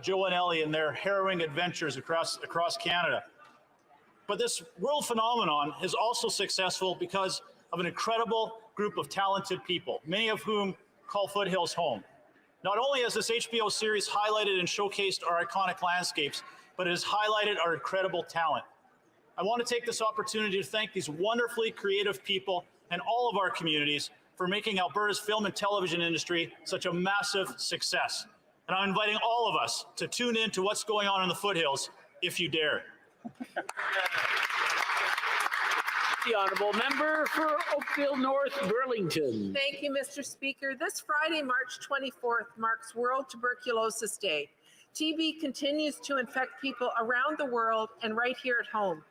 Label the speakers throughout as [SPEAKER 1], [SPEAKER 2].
[SPEAKER 1] Joe and Ellie in their harrowing adventures across Canada. But this world phenomenon is also successful because of an incredible group of talented people, many of whom call Foothills home. Not only has this HBO series highlighted and showcased our iconic landscapes, but it has highlighted our incredible talent. I want to take this opportunity to thank these wonderfully creative people and all of our communities for making Alberta's film and television industry such a massive success. And I'm inviting all of us to tune in to what's going on in the Foothills if you dare.
[SPEAKER 2] The honourable member for Oakville North Burlington.
[SPEAKER 3] Thank you, Mr. Speaker. This Friday, March 24th, marks World Tuberculosis Day. TB continues to infect people around the world and right here at home.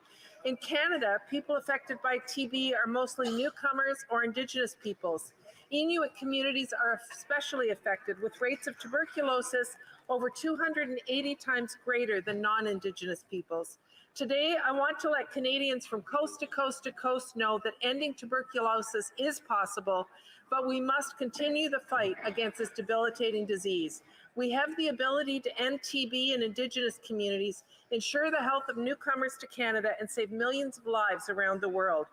[SPEAKER 3] In Canada, people affected by TB are mostly newcomers or Indigenous peoples. Inuit communities are especially affected, with rates of tuberculosis over 280 times greater than non-Indigenous peoples. Today, I want to let Canadians from coast to coast to coast know that ending tuberculosis is possible, but we must continue the fight against this debilitating disease. We have the ability to end TB in Indigenous communities, ensure the health of newcomers to Canada, and save millions of lives around the world.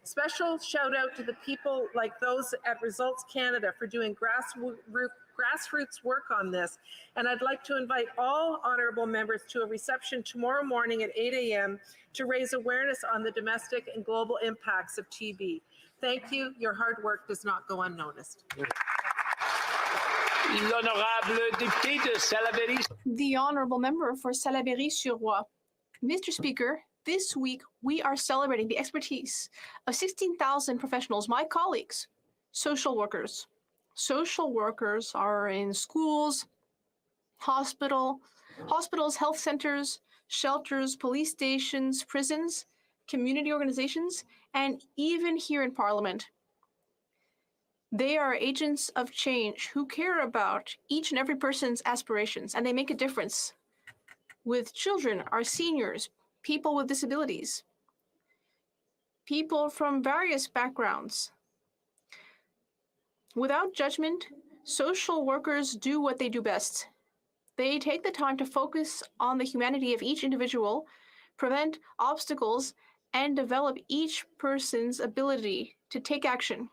[SPEAKER 3] Special shout out to the people like those at Results Canada for doing grassroots work on this. And I'd like to invite all honourable members to a reception tomorrow morning at 8 a.m. to raise awareness on the domestic and global impacts of TB. Thank you. Your hard work does not go unnoticed.
[SPEAKER 2] L'honorable député de Salaberry.
[SPEAKER 4] The honourable member for Salaberry-sur-Roi. Mr. Speaker, this week we are celebrating the expertise of 16,000 professionals, my colleagues, social workers. Social workers are in schools, hospitals, health centers, shelters, police stations, prisons, community organizations, and even here in Parliament. They are agents of change who care about each and every person's aspirations, and they make a difference with children, our seniors, people with disabilities, people from various backgrounds. Without judgment, social workers do what they do best. They take the time to focus on the humanity of each individual, prevent obstacles, and develop each person's ability to take action.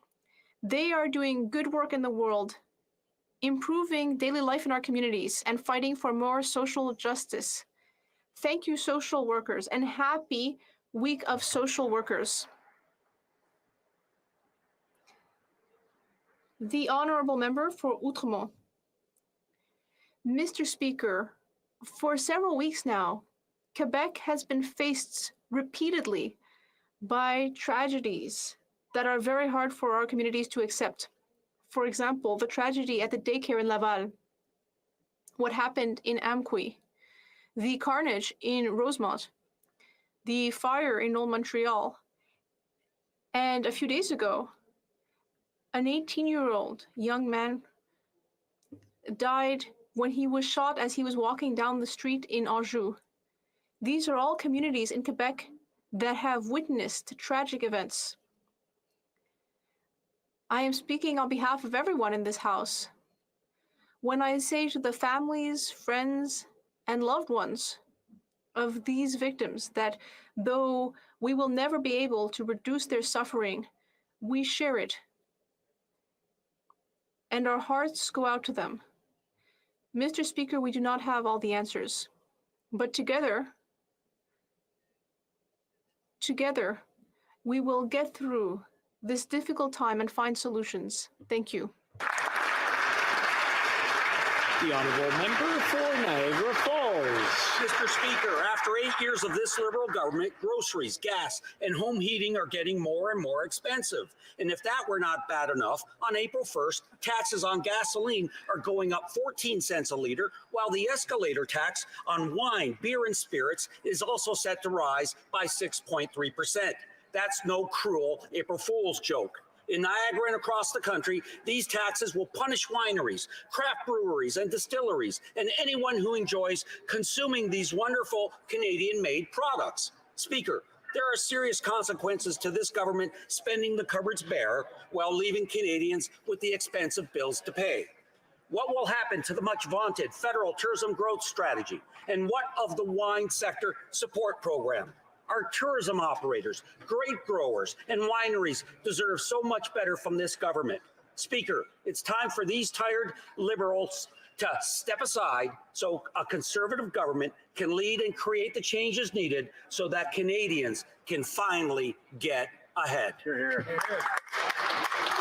[SPEAKER 4] They are doing good work in the world, improving daily life in our communities, and fighting for more social justice. Thank you, social workers, and happy Week of Social Workers. The honourable member for Outremont. Mr. Speaker, for several weeks now, Quebec has been faced repeatedly by tragedies that are very hard for our communities to accept. For example, the tragedy at the daycare in Laval, what happened in Amqui, the carnage in Rosemont, the fire in Old Montreal, and a few days ago, an 18-year-old young man died when he was shot as he was walking down the street in Anjou. These are all communities in Quebec that have witnessed tragic events. I am speaking on behalf of everyone in this House when I say to the families, friends, and loved ones of these victims that though we will never be able to reduce their suffering, we share it. And our hearts go out to them. Mr. Speaker, we do not have all the answers, but together, we will get through this difficult time and find solutions. Thank you.
[SPEAKER 2] The honourable member for Niagara Falls.
[SPEAKER 5] Mr. Speaker, after 8 years of this Liberal government, groceries, gas, and home heating are getting more and more expensive. And if that were not bad enough, on April 1st, taxes on gasoline are going up 14 cents a litre, while the escalator tax on wine, beer, and spirits is also set to rise by 6.3%. That's no cruel April Fool's joke. In Niagara and across the country, these taxes will punish wineries, craft breweries, and distilleries, and anyone who enjoys consuming these wonderful Canadian-made products. Speaker, there are serious consequences to this government spending the cupboards bare while leaving Canadians with the expensive bills to pay. What will happen to the much vaunted federal tourism growth strategy? And what of the wine sector support program? Our tourism operators, grape growers, and wineries deserve so much better from this government. Speaker, it's time for these tired liberals to step aside so a conservative government can lead and create the changes needed so that Canadians can finally get ahead.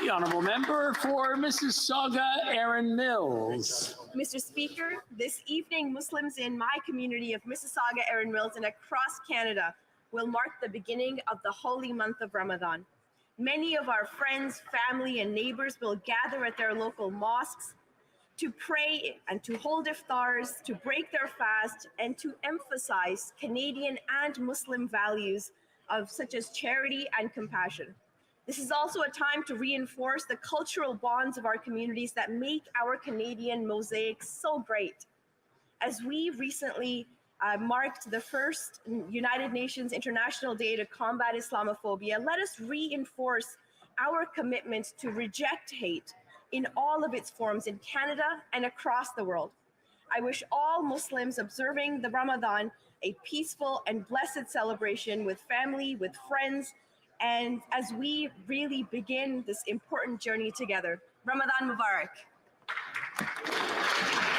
[SPEAKER 2] The honourable member for Mississauga, Erin Mills.
[SPEAKER 6] Mr. Speaker, this evening, Muslims in my community of Mississauga, Erin Mills, and across Canada will mark the beginning of the holy month of Ramadan. Many of our friends, family, and neighbors will gather at their local mosques to pray and to hold iftars, to break their fast, and to emphasize Canadian and Muslim values of such as charity and compassion. This is also a time to reinforce the cultural bonds of our communities that make our Canadian mosaic so great. As we recently marked the first United Nations International Day to combat Islamophobia, let us reinforce our commitment to reject hate in all of its forms in Canada and across the world. I wish all Muslims observing the Ramadan a peaceful and blessed celebration with family, with friends, and as we really begin this important journey together. Ramadan Mubarak.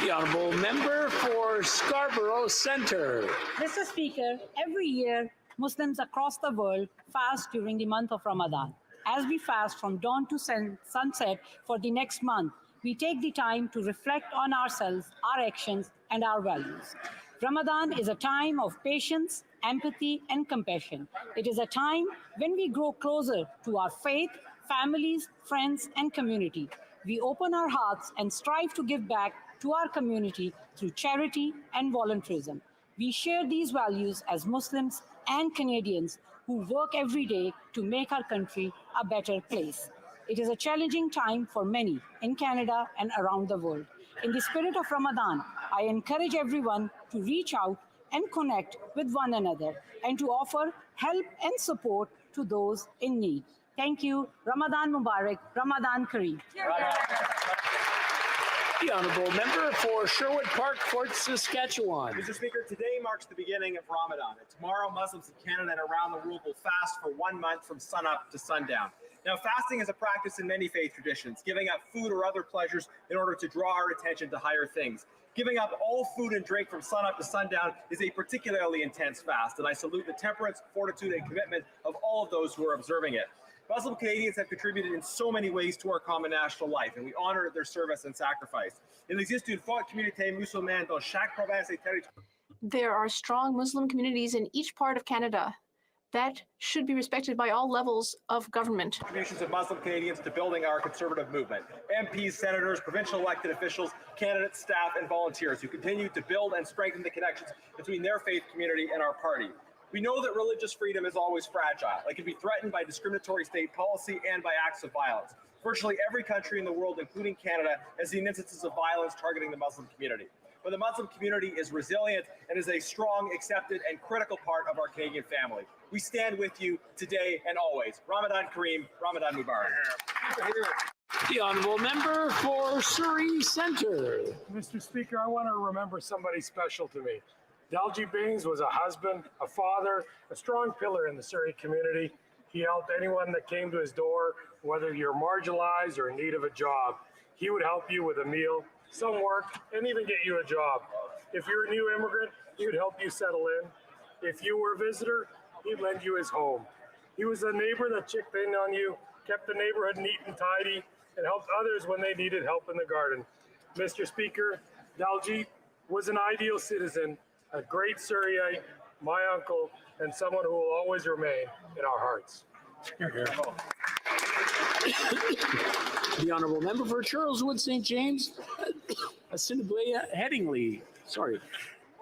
[SPEAKER 2] The honourable member for Scarborough Centre.
[SPEAKER 7] Mr. Speaker, every year, Muslims across the world fast during the month of Ramadan. As we fast from dawn to sunset for the next month, we take the time to reflect on ourselves, our actions, and our values. Ramadan is a time of patience, empathy, and compassion. It is a time when we grow closer to our faith, families, friends, and community. We open our hearts and strive to give back to our community through charity and volunteerism. We share these values as Muslims and Canadians who work every day to make our country a better place. It is a challenging time for many in Canada and around the world. In the spirit of Ramadan, I encourage everyone to reach out and connect with one another and to offer help and support to those in need. Thank you. Ramadan Mubarak, Ramadan Kareem.
[SPEAKER 2] The honourable member for Sherwood Park, Fort Saskatchewan.
[SPEAKER 8] Mr. Speaker, today marks the beginning of Ramadan. And tomorrow, Muslims in Canada and around the world will fast for 1 month from sunup to sundown. Now, fasting is a practice in many faith traditions, giving up food or other pleasures in order to draw our attention to higher things. Giving up all food and drink from sunup to sundown is a particularly intense fast, and I salute the temperance, fortitude, and commitment of all of those who are observing it. Muslim Canadians have contributed in so many ways to our common national life, and we honor their service and sacrifice. Il existe une forte communauté musulmane dans chaque province et territoire.
[SPEAKER 4] There are strong Muslim communities in each part of Canada that should be respected by all levels of government.
[SPEAKER 8] Contributions of Muslim Canadians to building our conservative movement. MPs, senators, provincial elected officials, candidates, staff, and volunteers who continue to build and strengthen the connections between their faith community and our party. We know that religious freedom is always fragile. It can be threatened by discriminatory state policy and by acts of violence. Virtually every country in the world, including Canada, has seen instances of violence targeting the Muslim community. But the Muslim community is resilient and is a strong, accepted, and critical part of our Canadian family. We stand with you today and always. Ramadan Kareem, Ramadan Mubarak.
[SPEAKER 2] The honourable member for Surrey Centre.
[SPEAKER 9] Mr. Speaker, I want to remember somebody special to me. Dalji Bings was a husband, a father, a strong pillar in the Surrey community. He helped anyone that came to his door, whether you're marginalized or in need of a job. He would help you with a meal, some work, and even get you a job. If you're a new immigrant, he would help you settle in. If you were a visitor, he'd lend you his home. He was a neighbor that chipped in on you, kept the neighborhood neat and tidy, and helped others when they needed help in the garden. Mr. Speaker, Daljeet was an ideal citizen, a great Surreyite, my uncle, and someone who will always remain in our hearts.
[SPEAKER 2] The honourable member for Charleswood St. James, Assiniboia Headingley. Sorry.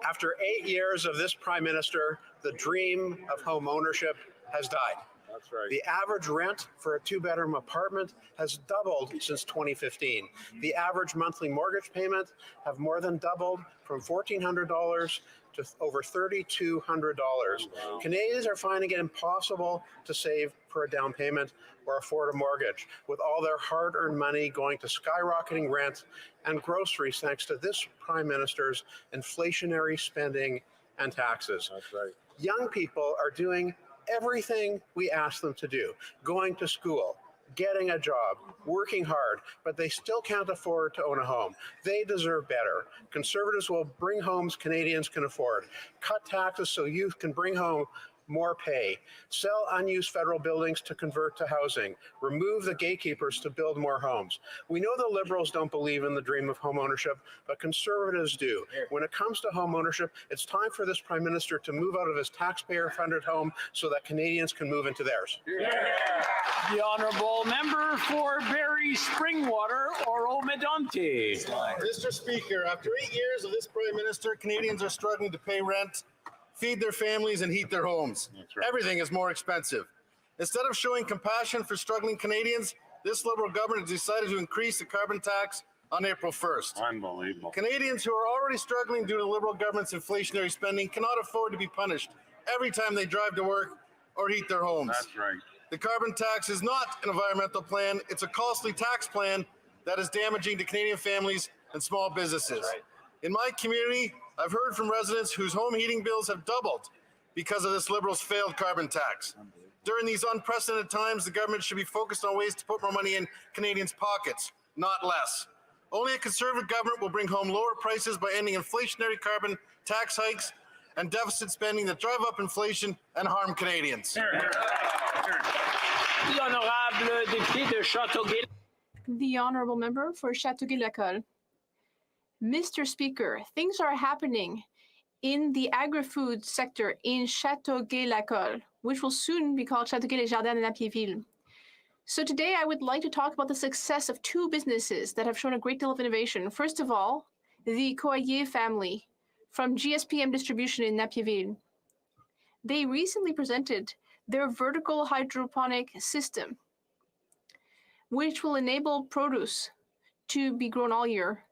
[SPEAKER 10] After 8 years of this Prime Minister, the dream of home ownership has died. That's right. The average rent for a two-bedroom apartment has doubled since 2015. The average monthly mortgage payment have more than doubled from $1,400 to over $3,200. Wow. Canadians are finding it impossible to save for a down payment or afford a mortgage, with all their hard-earned money going to skyrocketing rent and groceries thanks to this Prime Minister's inflationary spending and taxes. That's right. Young people are doing everything we ask them to do, going to school, getting a job, working hard, but they still can't afford to own a home. They deserve better. Conservatives will bring homes Canadians can afford, cut taxes so youth can bring home more pay, sell unused federal buildings to convert to housing, remove the gatekeepers to build more homes. We know the Liberals don't believe in the dream of home ownership, but Conservatives do. When it comes to home ownership, it's time for this Prime Minister to move out of his taxpayer-funded home so that Canadians can move into theirs.
[SPEAKER 2] The honourable member for Barrie Springwater, Oro Medonte.
[SPEAKER 11] Mr. Speaker, after 8 years of this Prime Minister, Canadians are struggling to pay rent, feed their families, and heat their homes. Right. Everything is more expensive. Instead of showing compassion for struggling Canadians, this Liberal government has decided to increase the carbon tax on April 1st.
[SPEAKER 10] Unbelievable.
[SPEAKER 11] Canadians who are already struggling due to the Liberal government's inflationary spending cannot afford to be punished every time they drive to work or heat their homes.
[SPEAKER 10] That's right.
[SPEAKER 11] The carbon tax is not an environmental plan. It's a costly tax plan that is damaging to Canadian families and small businesses. Right. In my community, I've heard from residents whose home heating bills have doubled because of this Liberals' failed carbon tax. During these unprecedented times, the government should be focused on ways to put more money in Canadians' pockets, not less. Only a Conservative government will bring home lower prices by ending inflationary carbon tax hikes and deficit spending that drive up inflation and harm Canadians.
[SPEAKER 2] L'honorable député de Châteauguay.
[SPEAKER 4] The honourable member for Châteauguay-Lacolle. Mr. Speaker, things are happening in the agri-food sector in Châteauguay-Lacolle, which will soon be called Châteauguay-les-Jardins de Napierville. So today I would like to talk about the success of two businesses that have shown a great deal of innovation. First of all, the Coyer family from GSPM Distribution in Napierville. They recently presented their vertical hydroponic system, which will enable produce to be grown all year.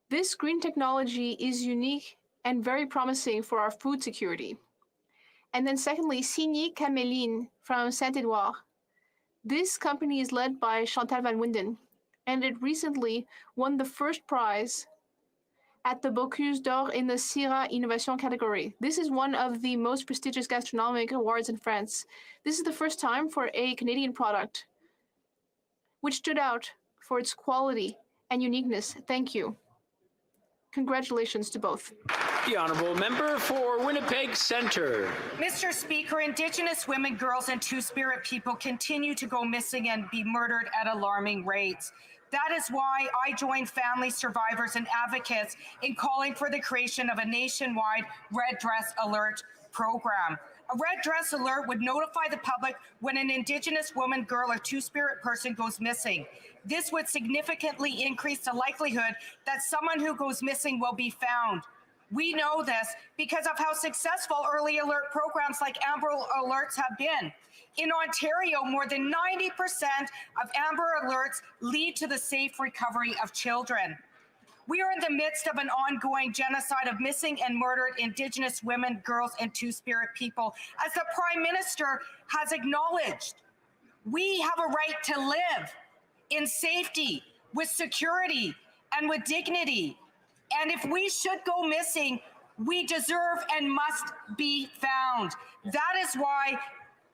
[SPEAKER 4] This green technology is unique and very promising for our food security. And then secondly, Signé Caméline from Saint-Édouard. This company is led by Chantal Van Winden, and it recently won the first prize at the Bocuse d'Or in the Syrah Innovation category. This is one of the most prestigious gastronomic awards in France. This is the first time for a Canadian product which stood out for its quality and uniqueness. Thank you. Congratulations to both.
[SPEAKER 2] The honourable member for Winnipeg Centre.
[SPEAKER 12] Mr. Speaker, Indigenous women, girls, and Two-Spirit people continue to go missing and be murdered at alarming rates. That is why I joined family survivors and advocates in calling for the creation of a nationwide Red Dress Alert program. A Red Dress Alert would notify the public when an Indigenous woman, girl, or Two-Spirit person goes missing. This would significantly increase the likelihood that someone who goes missing will be found. We know this because of how successful early alert programs like Amber Alerts have been. In Ontario, more than 90% of Amber Alerts lead to the safe recovery of children. We are in the midst of an ongoing genocide of missing and murdered Indigenous women, girls, and Two-Spirit people, as the Prime Minister has acknowledged. We have a right to live in safety, with security, and with dignity. And if we should go missing, we deserve and must be found. That is why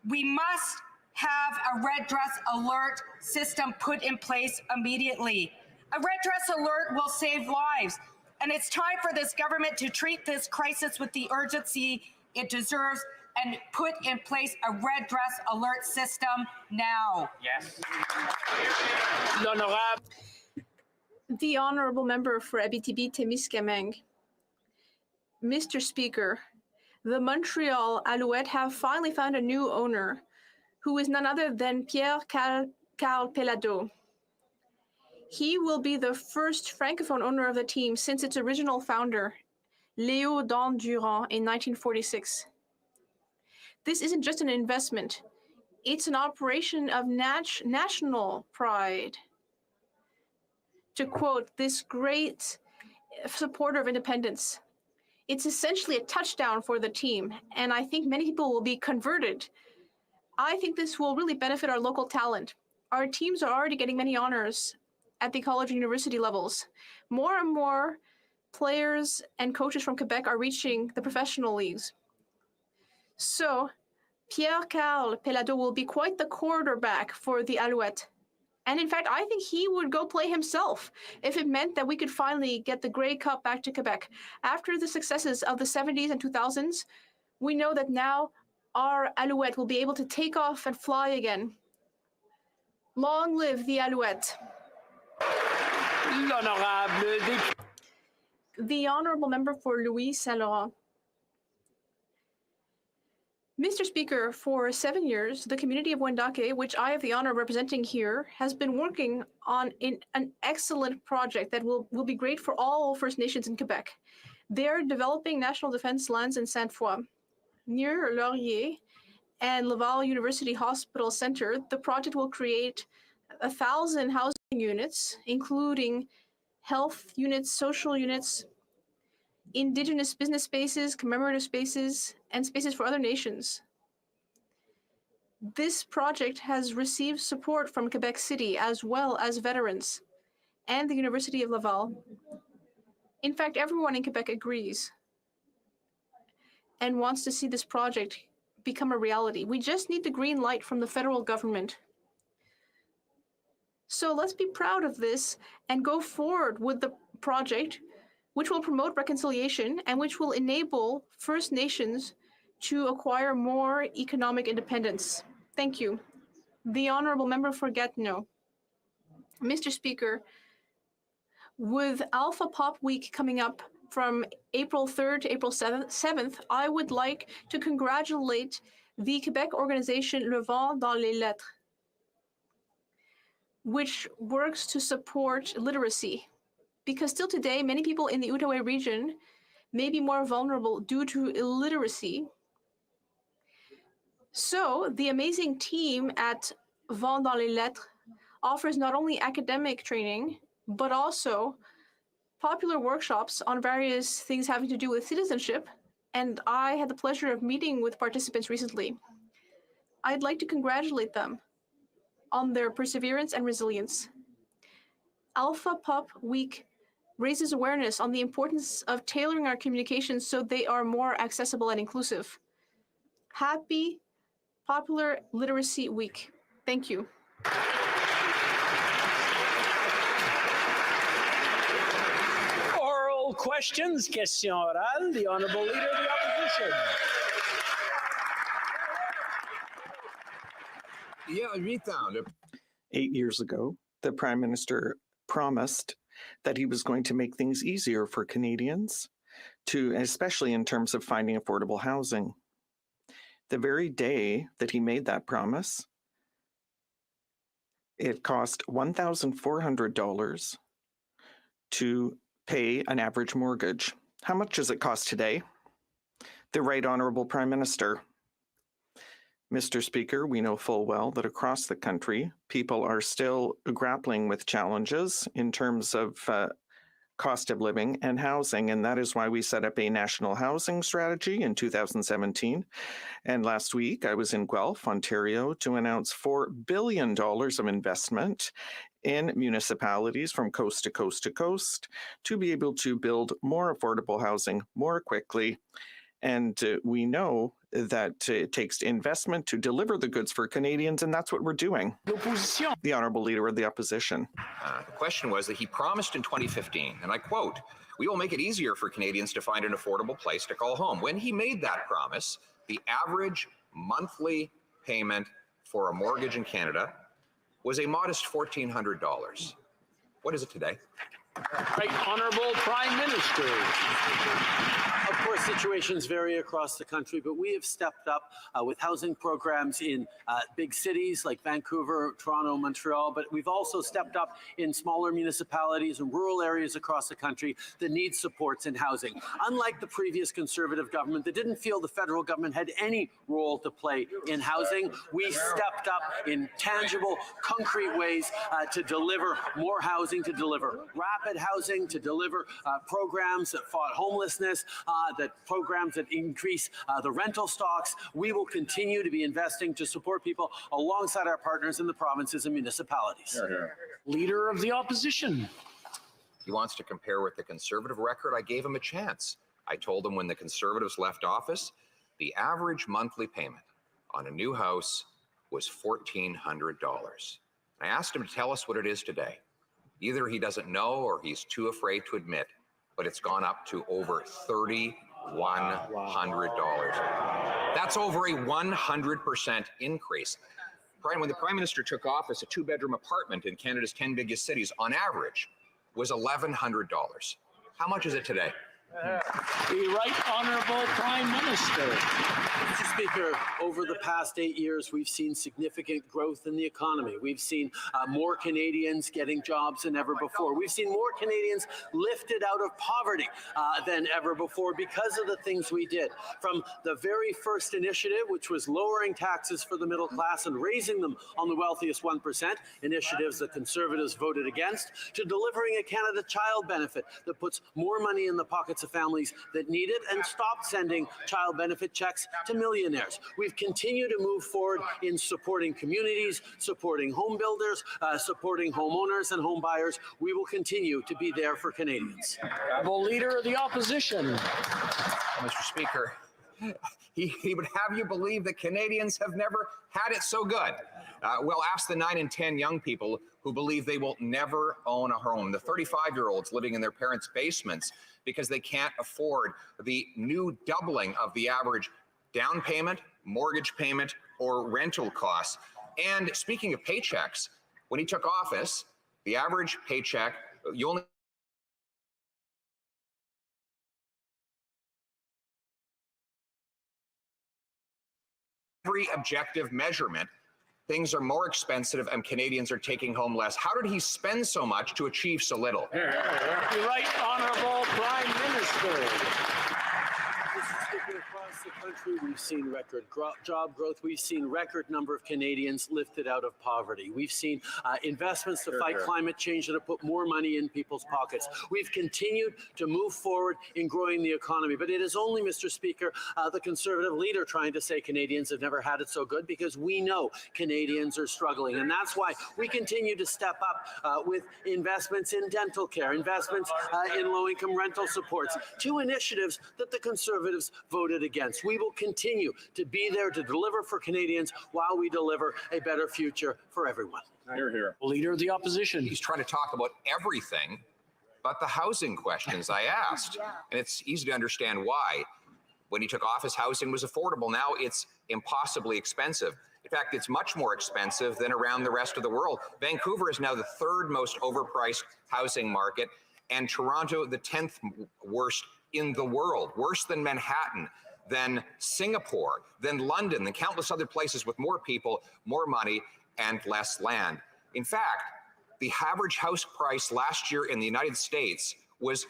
[SPEAKER 12] we must have a Red Dress Alert system put in place immediately. A Red Dress Alert will save lives, and it's time for this government to treat this crisis with the urgency it deserves and put in place a Red Dress Alert system now.
[SPEAKER 2] Yes. L'honorable.
[SPEAKER 4] The honourable member for Abitibi-Témiscamingue. Mr. Speaker, the Montreal Alouettes have finally found a new owner, who is none other than Pierre Carl Pelado. He will be the first Francophone owner of the team since its original founder, Léo Don Durand, in 1946. This isn't just an investment. It's an operation of national pride. To quote this great supporter of independence, it's essentially a touchdown for the team, and I think many people will be converted. I think this will really benefit our local talent. Our teams are already getting many honors at the college and university levels. More and more players and coaches from Quebec are reaching the professional leagues. So, Pierre-Carl Pelado will be quite the quarterback for the Alouettes. And in fact, I think he would go play himself if it meant that we could finally get the Grey Cup back to Quebec. After the successes of the 70s and 2000s, we know that now our Alouette will be able to take off and fly again. Long live the Alouette.
[SPEAKER 2] L'honorable député.
[SPEAKER 4] The honorable member for Louis Saint-Laurent. Mr. Speaker, for 7 years, the community of Wendake, which I have the honor of representing here, has been working on an excellent project that will be great for all First Nations in Quebec. They're developing national defense lands in Sainte-Foy. Near Laurier and Laval University Hospital Center, the project will create 1,000 housing units, including health units, social units, Indigenous business spaces, commemorative spaces, and spaces for other nations. This project has received support from Quebec City as well as veterans and the University of Laval. In fact, everyone in Quebec agrees and wants to see this project become a reality. We just need the green light from the federal government. So let's be proud of this and go forward with the project, which will promote reconciliation and which will enable First Nations to acquire more economic independence. Thank you. The honorable member for Gatineau. Mr. Speaker, with Alpha Pop Week coming up from April 3rd to April 7th, I would like to congratulate the Quebec organization Le Vent dans les Lettres, which works to support literacy. Because still today, many people in the Outaouais region may be more vulnerable due to illiteracy. So the amazing team at Vent dans les Lettres offers not only academic training, but also popular workshops on various things having to do with citizenship. And I had the pleasure of meeting with participants recently. I'd like to congratulate them on their perseverance and resilience. Alpha Pop Week raises awareness on the importance of tailoring our communications so they are more accessible and inclusive. Happy Popular Literacy Week. Thank you.
[SPEAKER 2] Oral questions, question orale, the Honorable Leader of the Opposition.
[SPEAKER 13] Il y a 8 ans,
[SPEAKER 14] 8 years ago, the Prime Minister promised that he was going to make things easier for Canadians, especially in terms of finding affordable housing. The very day that he made that promise, it cost $1,400 to pay an average mortgage. How much does it cost today? The Right Honourable Prime Minister. Mr. Speaker, we know full well that across the country, people are still grappling with challenges in terms of cost of living and housing, and that is why we set up a national housing strategy in 2017. And last week, I was in Guelph, Ontario, to announce $4 billion of investment in municipalities from coast to coast to coast to be able to build more affordable housing more quickly. And we know that it takes investment to deliver the goods for Canadians, and that's what we're doing. The Honourable Leader of the Opposition.
[SPEAKER 13] the question was that he promised in 2015, and I quote, "We will make it easier for Canadians to find an affordable place to call home." When he made that promise, the average monthly payment for a mortgage in Canada was a modest $1,400. What is it today?
[SPEAKER 2] Right Honourable Prime Minister.
[SPEAKER 8] Of course,
[SPEAKER 15] situations vary across the country, but we have stepped up with housing programs in big cities like Vancouver, Toronto, Montreal, but we've also stepped up in smaller municipalities and rural areas across the country that need supports in housing. Unlike the previous Conservative government that didn't feel the federal government had any role to play in housing, we stepped up in tangible, concrete ways to deliver more housing, to deliver rapid housing, to deliver programs that fought homelessness, that programs that increase the rental stocks. We will continue to be investing to support people alongside our partners in the provinces and municipalities.
[SPEAKER 2] Leader of the Opposition.
[SPEAKER 13] He wants to compare with the Conservative record. I gave him a chance. I told him when the Conservatives left office, the average monthly payment on a new house was $1,400. I asked him to tell us what it is today. Either he doesn't know or he's too afraid to admit, but it's gone up to over $3,100. That's over a 100% increase. When the Prime Minister took office, a two-bedroom apartment in Canada's 10 biggest cities, on average, was $1,100. How much is it today?
[SPEAKER 2] The Right Honourable Prime Minister.
[SPEAKER 15] Mr. Speaker, over the past 8 years, we've seen significant growth in the economy. We've seen more Canadians getting jobs than ever before. We've seen more Canadians lifted out of poverty than ever before because of the things we did. From the very first initiative, which was lowering taxes for the middle class and raising them on the wealthiest 1%, initiatives that Conservatives voted against, to delivering a Canada Child Benefit that puts more money in the pockets of families that need it and stop sending child benefit checks to millionaires. We've continued to move forward in supporting communities, supporting home builders, supporting homeowners and home buyers. We will continue to be there for Canadians.
[SPEAKER 2] Leader of the Opposition.
[SPEAKER 13] Mr. Speaker, he would have you believe that Canadians have never had it so good. Well, ask the 9 and 10 young people who believe they will never own a home, the 35-year-olds living in their parents' basements because they can't afford the new doubling of the average down payment, mortgage payment, or rental costs. And speaking of paychecks, when he took office, the average paycheck, you only every objective measurement, things are more expensive and Canadians are taking home less. How did he spend so much to achieve so little?
[SPEAKER 2] The Right Honourable Prime Minister.
[SPEAKER 15] Mr. Speaker, across the country, we've seen record job growth. We've seen record number of Canadians lifted out of poverty. We've seen investments to fight climate change that have put more money in people's pockets. We've continued to move forward in growing the economy. But it is only, Mr. Speaker, the Conservative leader trying to say Canadians have never had it so good because we know Canadians are struggling. And that's why we continue to step up with investments in dental care, investments in low-income rental supports, two initiatives that the Conservatives voted against. We will continue to be there to deliver for Canadians while we deliver a better future for everyone.
[SPEAKER 2] Hear, hear. Leader of the Opposition.
[SPEAKER 13] He's trying to talk about everything but the housing questions I asked. And it's easy to understand why. When he took office, housing was affordable. Now it's impossibly expensive. In fact, it's much more expensive than around the rest of the world. Vancouver is now the 3rd most overpriced housing market, and Toronto, the 10th worst in the world, worse than Manhattan, than Singapore, than London, than countless other places with more people, more money, and less land. In fact, the average house price last year in the United States was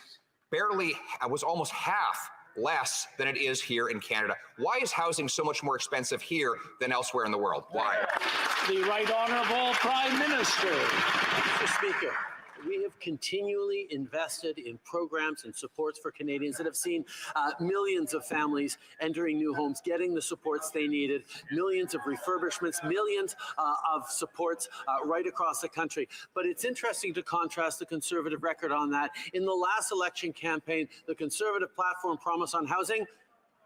[SPEAKER 13] almost half less than it is here in Canada. Why is housing so much more expensive here than elsewhere in the world? Why?
[SPEAKER 2] The Right Honourable Prime Minister.
[SPEAKER 15] Mr. Speaker, we have continually invested in programs and supports for Canadians that have seen millions of families entering new homes, getting the supports they needed, millions of refurbishments, millions of supports right across the country. But it's interesting to contrast the Conservative record on that. In the last election campaign, the Conservative platform promise on housing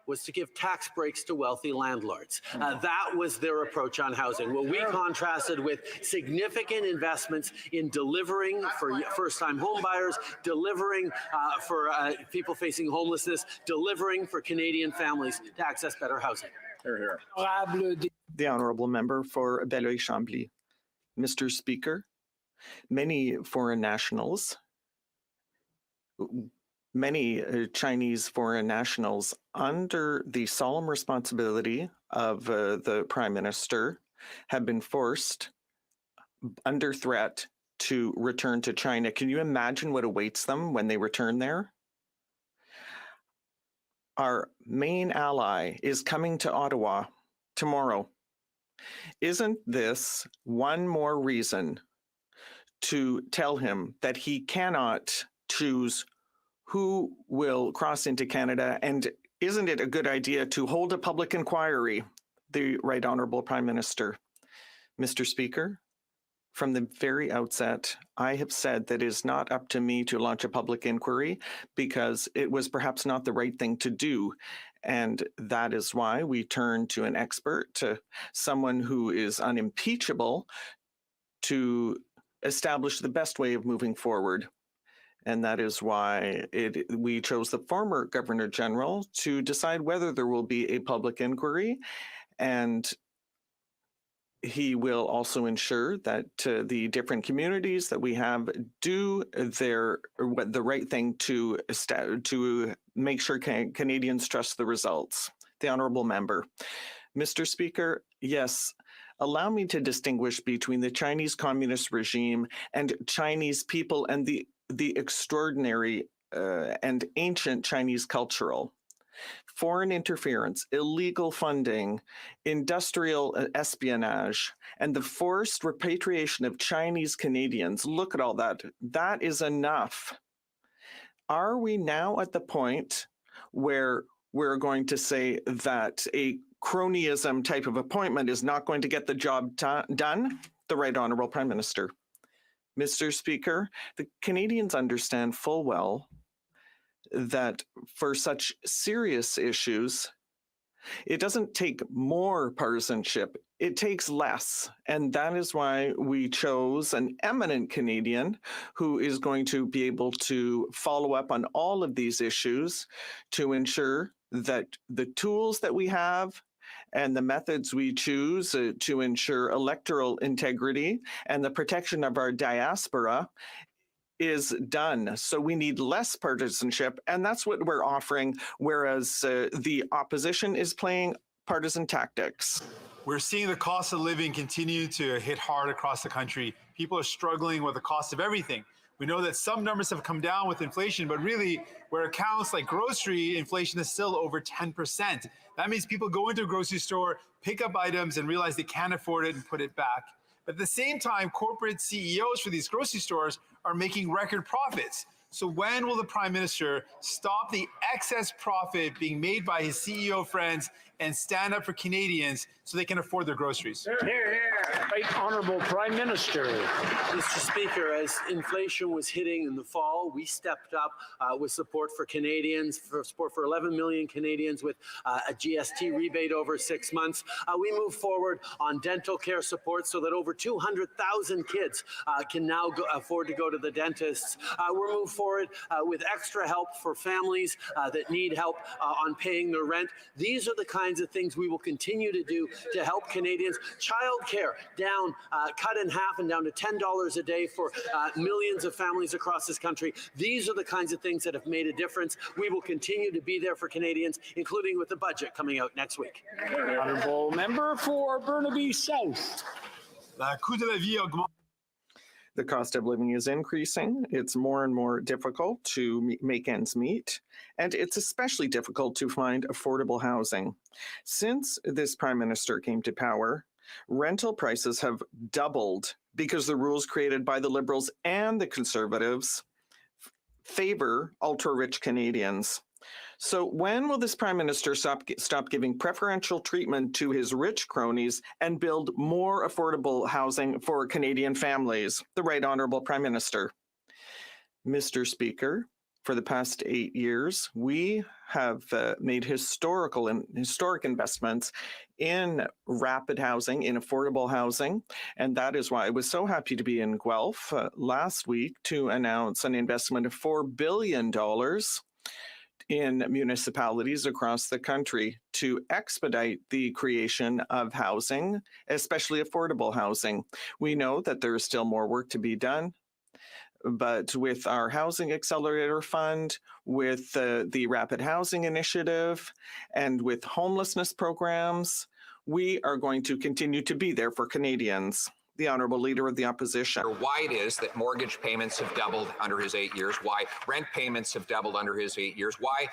[SPEAKER 15] was to give tax breaks to wealthy landlords. That was their approach on housing. Well, we contrasted with significant investments in delivering for first-time home buyers, delivering for people facing homelessness, delivering for Canadian families to access better housing.
[SPEAKER 2] Hear, hear.
[SPEAKER 14] The Honourable Member for Beloeil-Chambly. Mr. Speaker, many foreign nationals many Chinese foreign nationals, under the solemn responsibility of the Prime Minister, have been forced under threat to return to China. Can you imagine what awaits them when they return there? Our main ally is coming to Ottawa tomorrow. Isn't this one more reason to tell him that he cannot choose who will cross into Canada? And isn't it a good idea to hold a public inquiry? The Right Honourable Prime Minister. Mr. Speaker, from the very outset, I have said that it is not up to me to launch a public inquiry because it was perhaps not the right thing to do. And that is why we turn to an expert, to someone who is unimpeachable, to establish the best way of moving forward. And that is why we chose the former Governor General to decide whether there will be a public inquiry. And he will also ensure that the different communities that we have do the right thing to make sure Canadians trust the results. The Honourable Member. Mr. Speaker, yes, allow me to distinguish between the Chinese Communist regime and Chinese people and the extraordinary and ancient Chinese cultural. Foreign interference, illegal funding, industrial espionage, and the forced repatriation of Chinese Canadians. Look at all that. That is enough. Are we now at the point where we're going to say that a cronyism type of appointment is not going to get the job done? The Right Honourable Prime Minister. Mr. Speaker, the Canadians understand full well that for such serious issues, it doesn't take more partisanship, it takes less. And that is why we chose an eminent Canadian who is going to be able to follow up on all of these issues to ensure that the tools that we have and the methods we choose to ensure electoral integrity and the protection of our diaspora is done. So we need less partisanship, and that's what we're offering, whereas the opposition is playing partisan tactics.
[SPEAKER 16] We're seeing the cost of living continue to hit hard across the country. People are struggling with the cost of everything. We know that some numbers have come down with inflation, but really where it counts like grocery, inflation is still over 10%. That means people go into a grocery store, pick up items and realize they can't afford it and put it back. But at the same time, corporate CEOs for these grocery stores are making record profits. So when will the Prime Minister stop the excess profit being made by his CEO friends and stand up for Canadians so they can afford their groceries?
[SPEAKER 2] Right Honourable Prime Minister.
[SPEAKER 15] Mr. Speaker, as inflation was hitting in the fall, we stepped up with support for Canadians, for support for 11 million Canadians with a GST rebate over 6 months. We moved forward on dental care support so that over 200,000 kids can now afford to go to the dentists. We're moved forward with extra help for families that need help on paying their rent. These are the kinds of things we will continue to do to help Canadians. Childcare down, cut in half and down to $10 a day for millions of families across this country. These are the kinds of things that have made a difference. We will continue to be there for Canadians, including with the budget coming out next week.
[SPEAKER 2] Honourable Member for Burnaby South.
[SPEAKER 14] The cost of living is increasing. It's more and more difficult to make ends meet, and it's especially difficult to find affordable housing. Since this Prime Minister came to power, rental prices have doubled because the rules created by the Liberals and the Conservatives favor ultra-rich Canadians. So when will this Prime Minister stop giving preferential treatment to his rich cronies and build more affordable housing for Canadian families? The Right Honourable Prime Minister. Mr. Speaker, for the past 8 years, we have made historic investments in rapid housing, in affordable housing, and that is why I was so happy to be in Guelph last week to announce an investment of $4 billion in municipalities across the country to expedite the creation of housing, especially affordable housing. We know that there is still more work to be done, But with our Housing Accelerator Fund, with the Rapid Housing Initiative, and with homelessness programs, we are going to continue to be there for Canadians. The Honourable Leader of the Opposition.
[SPEAKER 13] Why it is that mortgage payments have doubled under his 8 years, why rent payments have doubled under his 8 years, why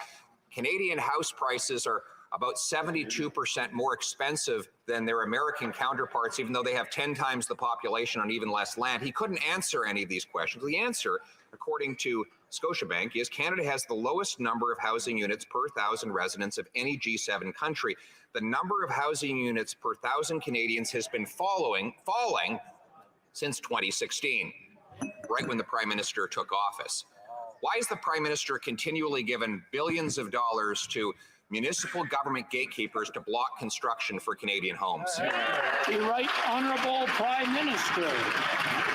[SPEAKER 13] Canadian house prices are about 72% more expensive than their American counterparts, even though they have 10 times the population on even less land. He couldn't answer any of these questions. The answer, according to Scotiabank, is Canada has the lowest number of housing units per 1,000 residents of any G7 country. The number of housing units per 1,000 Canadians has been falling since 2016, right when the Prime Minister took office. Why is the Prime Minister continually given billions of dollars to municipal government gatekeepers to block construction for Canadian homes?
[SPEAKER 2] The Right Honourable Prime Minister.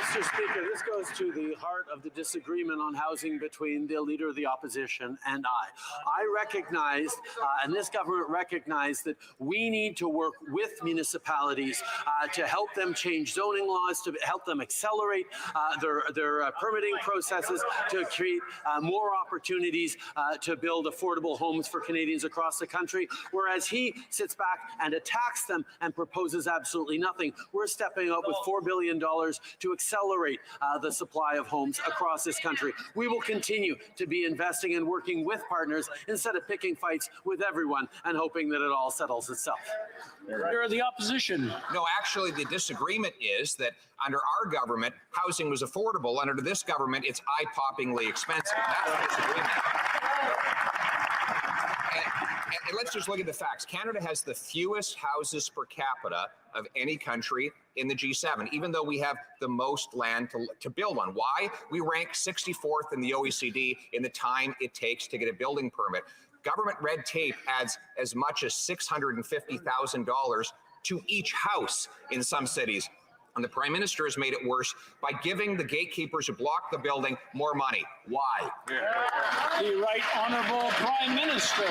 [SPEAKER 15] Mr. Speaker, this goes to the heart of the disagreement on housing between the Leader of the Opposition and I recognized, and this government recognized, that we need to work with municipalities to help them change zoning laws, to help them accelerate their permitting processes, to create more opportunities to build affordable homes for Canadians across the country, whereas he sits back and attacks them and proposes absolutely nothing. We're stepping up with $4 billion to accelerate the supply of homes across this country. We will continue to be investing and working with partners instead of picking fights with everyone and hoping that it all settles itself.
[SPEAKER 2] Leader of the Opposition.
[SPEAKER 13] No, actually, the disagreement is that under our government, housing was affordable. Under this government, it's eye-poppingly expensive. That's the disagreement. And let's just look at the facts. Canada has the fewest houses per capita of any country in the G7, even though we have the most land to build on. Why? We rank 64th in the OECD in the time it takes to get a building permit. Government red tape adds as much as $650,000 to each house in some cities. And the Prime Minister has made it worse by giving the gatekeepers who block the building more money. Why?
[SPEAKER 2] The Right Honourable Prime Minister.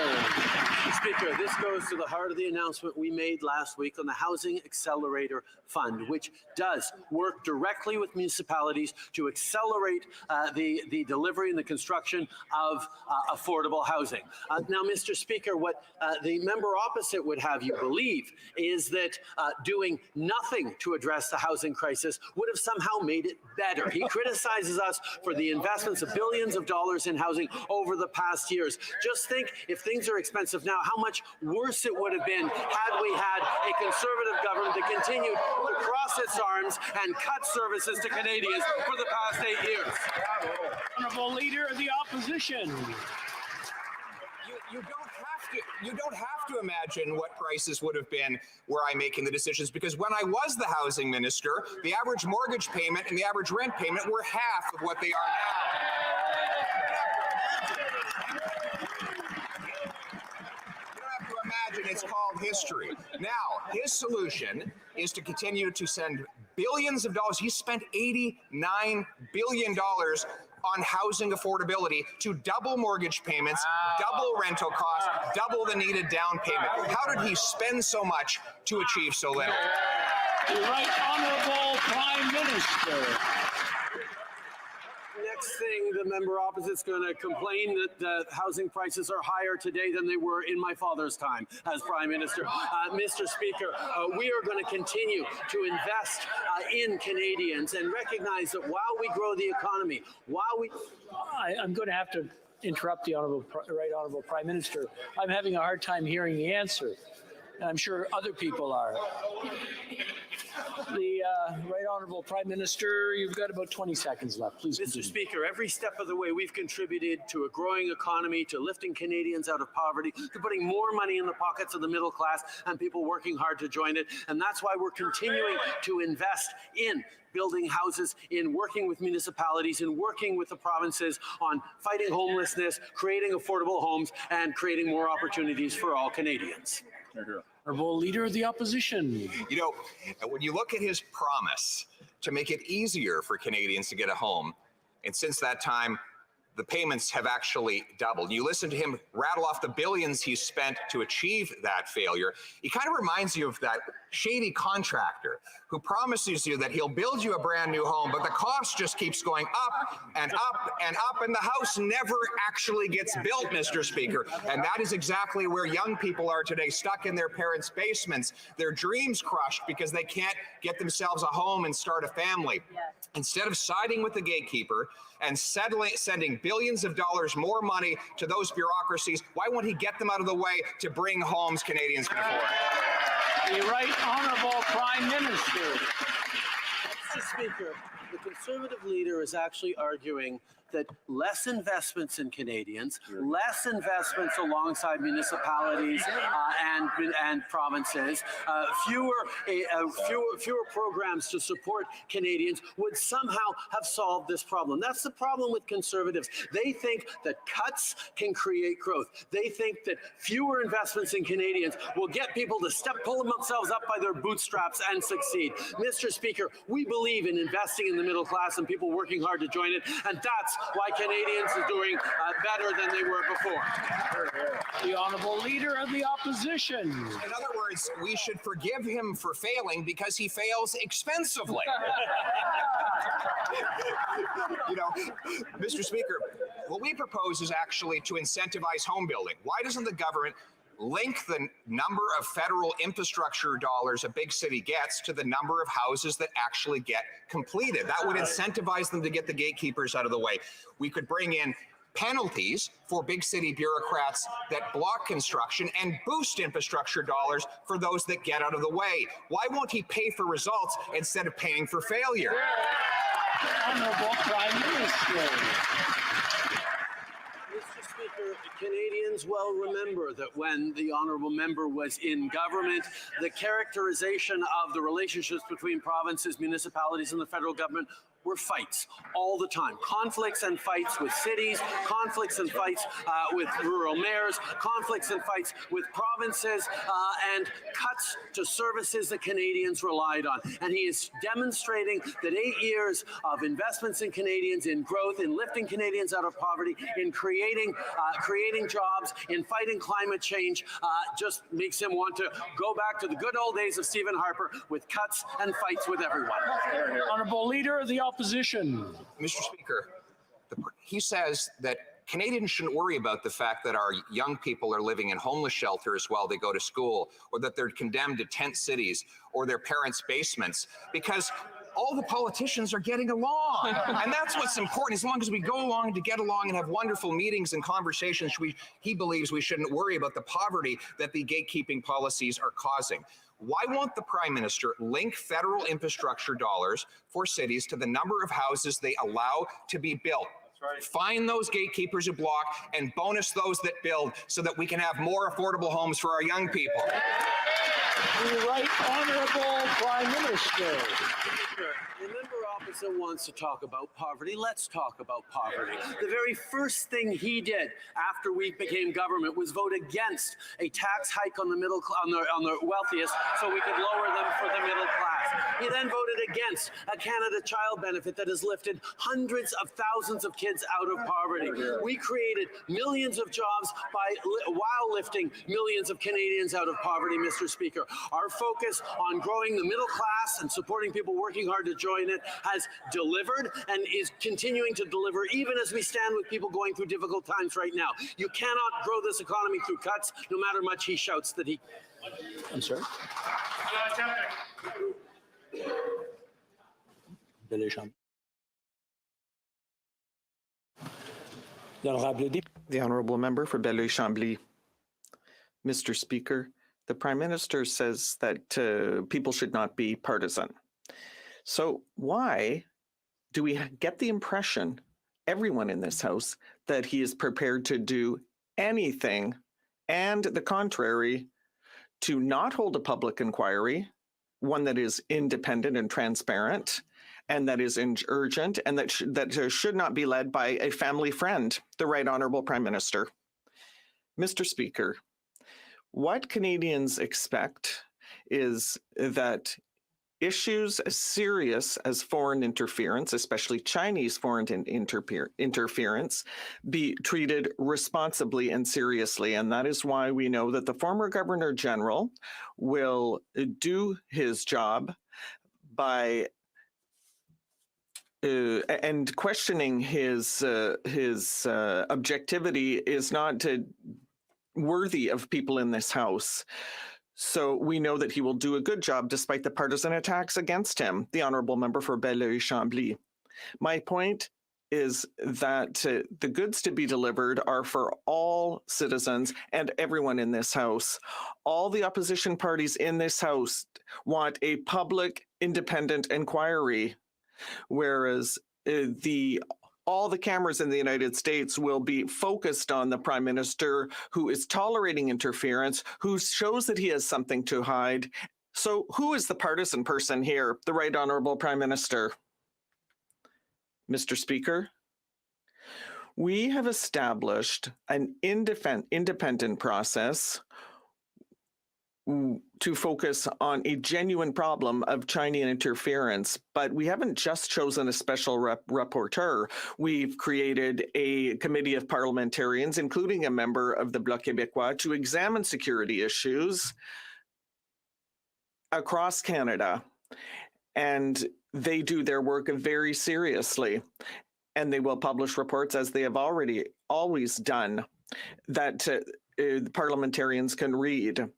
[SPEAKER 15] Speaker, this goes to the heart of the announcement we made last week on the Housing Accelerator Fund, which does work directly with municipalities to accelerate the delivery and the construction of affordable housing. Now, Mr. Speaker, what the member opposite would have you believe is that doing nothing to address the housing crisis would have somehow made it better. He criticizes us for the investments of billions of dollars in housing over the past years. Just think, if things are expensive now, how much worse it would have been had we had a Conservative government that continued to cross its arms and cut services to Canadians for the past 8 years.
[SPEAKER 2] Honourable Leader of the Opposition.
[SPEAKER 13] You don't have to imagine what prices would have been were I making the decisions, because when I was the housing minister, the average mortgage payment and the average rent payment were half of what they are now. You don't have to imagine, it's called history. Now, his solution is to continue to send billions of dollars. He spent $89 billion on housing affordability to double mortgage payments, double rental costs, double the needed down payment. How did he spend so much to achieve so little?
[SPEAKER 2] The Right Honourable Prime Minister.
[SPEAKER 15] Next thing, the member opposite's going to complain that the housing prices are higher today than they were in my father's time as Prime Minister. Mr. Speaker, we are going to continue to invest in Canadians and recognize that while we grow the economy,
[SPEAKER 2] I'm going to have to interrupt the Right Honourable Prime Minister. I'm having a hard time hearing the answer, and I'm sure other people are. The Right Honourable Prime Minister, you've got about 20 seconds left. Please continue.
[SPEAKER 15] Mr. Speaker, every step of the way we've contributed to a growing economy, to lifting Canadians out of poverty, to putting more money in the pockets of the middle class and people working hard to join it. And that's why we're continuing to invest in building houses, in working with municipalities, in working with the provinces on fighting homelessness, creating affordable homes, and creating more opportunities for all Canadians.
[SPEAKER 2] Honourable Leader of the Opposition.
[SPEAKER 13] You know, when you look at his promise to make it easier for Canadians to get a home, and since that time, the payments have actually doubled. You listen to him rattle off the billions he's spent to achieve that failure. He kind of reminds you of that shady contractor who promises you that he'll build you a brand new home, but the cost just keeps going up and up and up, and the house never actually gets built, Mr. Speaker. And that is exactly where young people are today, stuck in their parents' basements, their dreams crushed because they can't get themselves a home and start a family. Instead of siding with the gatekeeper and sending billions of dollars more money to those bureaucracies, why won't he get them out of the way to bring homes Canadians can afford?
[SPEAKER 2] The Right Honourable Prime Minister.
[SPEAKER 15] Mr. Speaker, the Conservative leader is actually arguing that less investments in Canadians, less investments alongside municipalities and provinces, fewer programs to support Canadians would somehow have solved this problem. That's the problem with Conservatives. They think that cuts can create growth. They think that fewer investments in Canadians will get people to pull themselves up by their bootstraps and succeed. Mr. Speaker, we believe in investing in the middle class and people working hard to join it, and that's why Canadians are doing better than they were before.
[SPEAKER 2] The Honourable Leader of the Opposition.
[SPEAKER 13] In other words, we should forgive him for failing because he fails expensively. You know, Mr. Speaker, what we propose is actually to incentivize home building. Why doesn't the government link the number of federal infrastructure dollars a big city gets to the number of houses that actually get completed? That would incentivize them to get the gatekeepers out of the way. We could bring in penalties for big city bureaucrats that block construction and boost infrastructure dollars for those that get out of the way. Why won't he pay for results instead of paying for failure?
[SPEAKER 2] Honourable Prime Minister.
[SPEAKER 15] Mr. Speaker, Canadians well remember that when the honourable member was in government, the characterization of the relationships between provinces, municipalities, and the federal government were fights all the time. Conflicts and fights with cities, conflicts and fights with rural mayors, conflicts and fights with provinces, and cuts to services that Canadians relied on. And he is demonstrating that 8 years of investments in Canadians, in growth, in lifting Canadians out of poverty, in creating jobs, in fighting climate change, just makes him want to go back to the good old days of Stephen Harper with cuts and fights with everyone.
[SPEAKER 2] Honourable Leader of the Opposition.
[SPEAKER 13] Mr. Speaker, he says that Canadians shouldn't worry about the fact that our young people are living in homeless shelters while they go to school, or that they're condemned to tent cities or their parents' basements, because all the politicians are getting along. And that's what's important. As long as we go along to get along and have wonderful meetings and conversations, he believes we shouldn't worry about the poverty that the gatekeeping policies are causing. Why won't the Prime Minister link federal infrastructure dollars for cities to the number of houses they allow to be built? Right. Find those gatekeepers who block and bonus those that build so that we can have more affordable homes for our young people.
[SPEAKER 2] The Right Honourable Prime Minister.
[SPEAKER 15] The member opposite wants to talk about poverty. Let's talk about poverty. The very first thing he did after we became government was vote against a tax hike on the wealthiest so we could lower them for the middle class. He then voted against a Canada Child Benefit that has lifted hundreds of thousands of kids out of poverty. We created millions of jobs while lifting millions of Canadians out of poverty, Mr. Speaker. Our focus on growing the middle class and supporting people working hard to join it has delivered and is continuing to deliver even as we stand with people going through difficult times right now. You cannot grow this economy through cuts, no matter much he shouts that he...
[SPEAKER 2] I'm sorry?
[SPEAKER 14] The Honourable Member for Belleuil-Chambly. Mr. Speaker, the Prime Minister says that people should not be partisan. So why do we get the impression, everyone in this House, that he is prepared to do anything and the contrary to not hold a public inquiry, one that is independent and transparent, and that is urgent, and that should not be led by a family friend, the Right Honourable Prime Minister? Mr. Speaker, what Canadians expect is that issues as serious as foreign interference, especially Chinese foreign interference, be treated responsibly and seriously. And that is why we know that the former Governor General will do his job by and questioning his objectivity is not worthy of people in this House. So we know that he will do a good job despite the partisan attacks against him. The Honourable Member for Belleuil-Chambly. My point is that the goods to be delivered are for all citizens and everyone in this House. All the opposition parties in this House want a public, independent inquiry, whereas all the cameras in the United States will be focused on the Prime Minister who is tolerating interference, who shows that he has something to hide. So who is the partisan person here? The Right Honourable Prime Minister. Mr. Speaker, we have established an independent process to focus on a genuine problem of Chinese interference, but we haven't just chosen a special rapporteur. We've created a committee of parliamentarians, including a member of the Bloc Québécois, to examine security issues across Canada. And they do their work very seriously. And they will publish reports, as they have always done, that parliamentarians can read.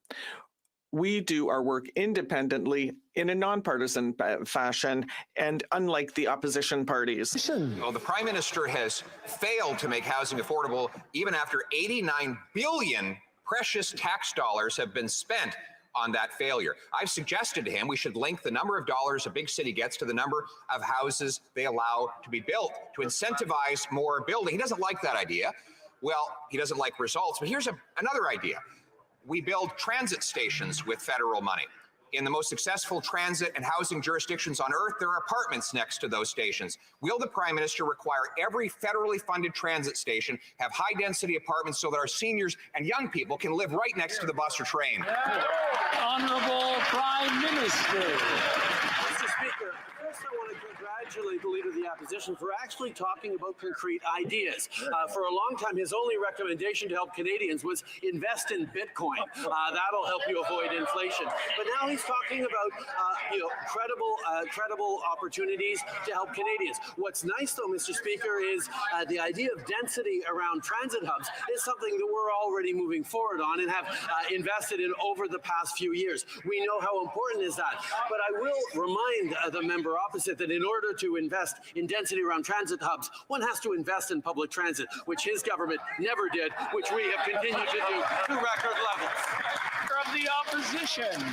[SPEAKER 14] We do our work independently in a nonpartisan fashion, and unlike the opposition parties.
[SPEAKER 13] Well, the Prime Minister has failed to make housing affordable even after 89 billion precious tax dollars have been spent on that failure. I've suggested to him we should link the number of dollars a big city gets to the number of houses they allow to be built to incentivize more building. He doesn't like that idea. Well, he doesn't like results, but here's another idea. We build transit stations with federal money. In the most successful transit and housing jurisdictions on earth, there are apartments next to those stations. Will the Prime Minister require every federally funded transit station have high-density apartments so that our seniors and young people can live right next to the bus or train?
[SPEAKER 2] Honourable Prime Minister.
[SPEAKER 15] Mr. Speaker, first I want to congratulate the Leader of the Opposition for actually talking about concrete ideas. For a long time, his only recommendation to help Canadians was invest in Bitcoin. That'll help you avoid inflation. But now he's talking about credible opportunities to help Canadians. What's nice, though, Mr. Speaker, is the idea of density around transit hubs is something that we're already moving forward on and have invested in over the past few years. We know how important is that. But I will remind the member opposite that in order to invest in density around transit hubs, one has to invest in public transit, which his government never did, which we have continued to do to record levels.
[SPEAKER 2] Of the opposition.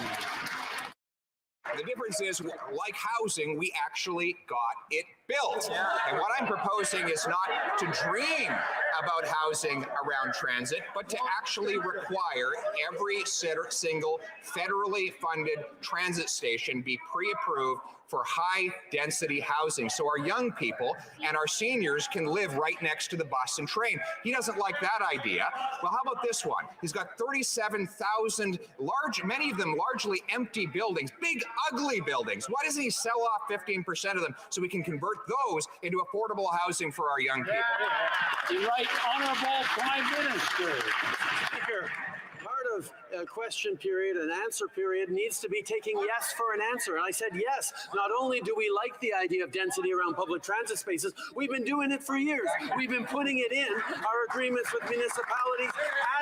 [SPEAKER 13] The difference is, like housing, we actually got it built. And what I'm proposing is not to dream about housing around transit, but to actually require every single federally funded transit station be pre-approved for high-density housing so our young people and our seniors can live right next to the bus and train. He doesn't like that idea. Well, how about this one? He's got 37,000 many of them largely empty buildings, big, ugly buildings. Why doesn't he sell off 15% of them so we can convert those into affordable housing for our young people?
[SPEAKER 2] The Right Honourable Prime Minister.
[SPEAKER 15] Speaker, part of a question period, an answer period, needs to be taking yes for an answer. And I said yes. Not only do we like the idea of density around public transit spaces, we've been doing it for years. We've been putting it in our agreements with municipalities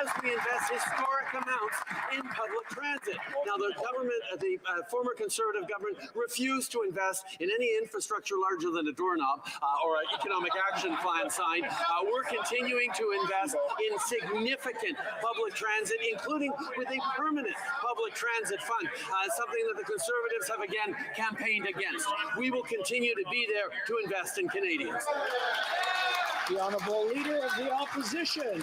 [SPEAKER 15] as we invest historic amounts in public transit. Now, the government, the former Conservative government, refused to invest in any infrastructure larger than a doorknob or an economic action plan sign. We're continuing to invest in significant public transit, including with a permanent public transit fund, something that the Conservatives have again campaigned against. We will continue to be there to invest in Canadians.
[SPEAKER 2] The Honourable Leader of the Opposition.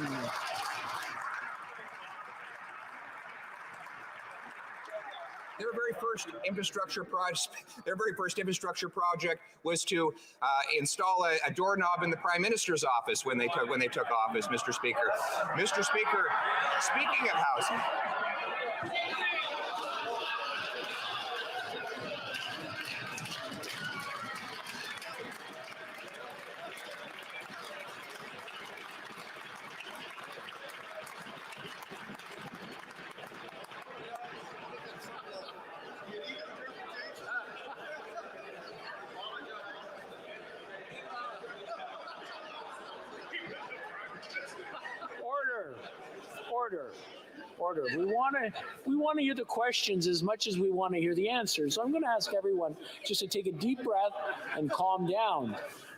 [SPEAKER 13] Their very first infrastructure project was to install a doorknob in the Prime Minister's office when they took office, Mr. Speaker. Mr. Speaker, speaking of housing,
[SPEAKER 2] Order. We want to hear the questions as much as we want to hear the answers. So I'm going to ask everyone just to take a deep breath and calm down.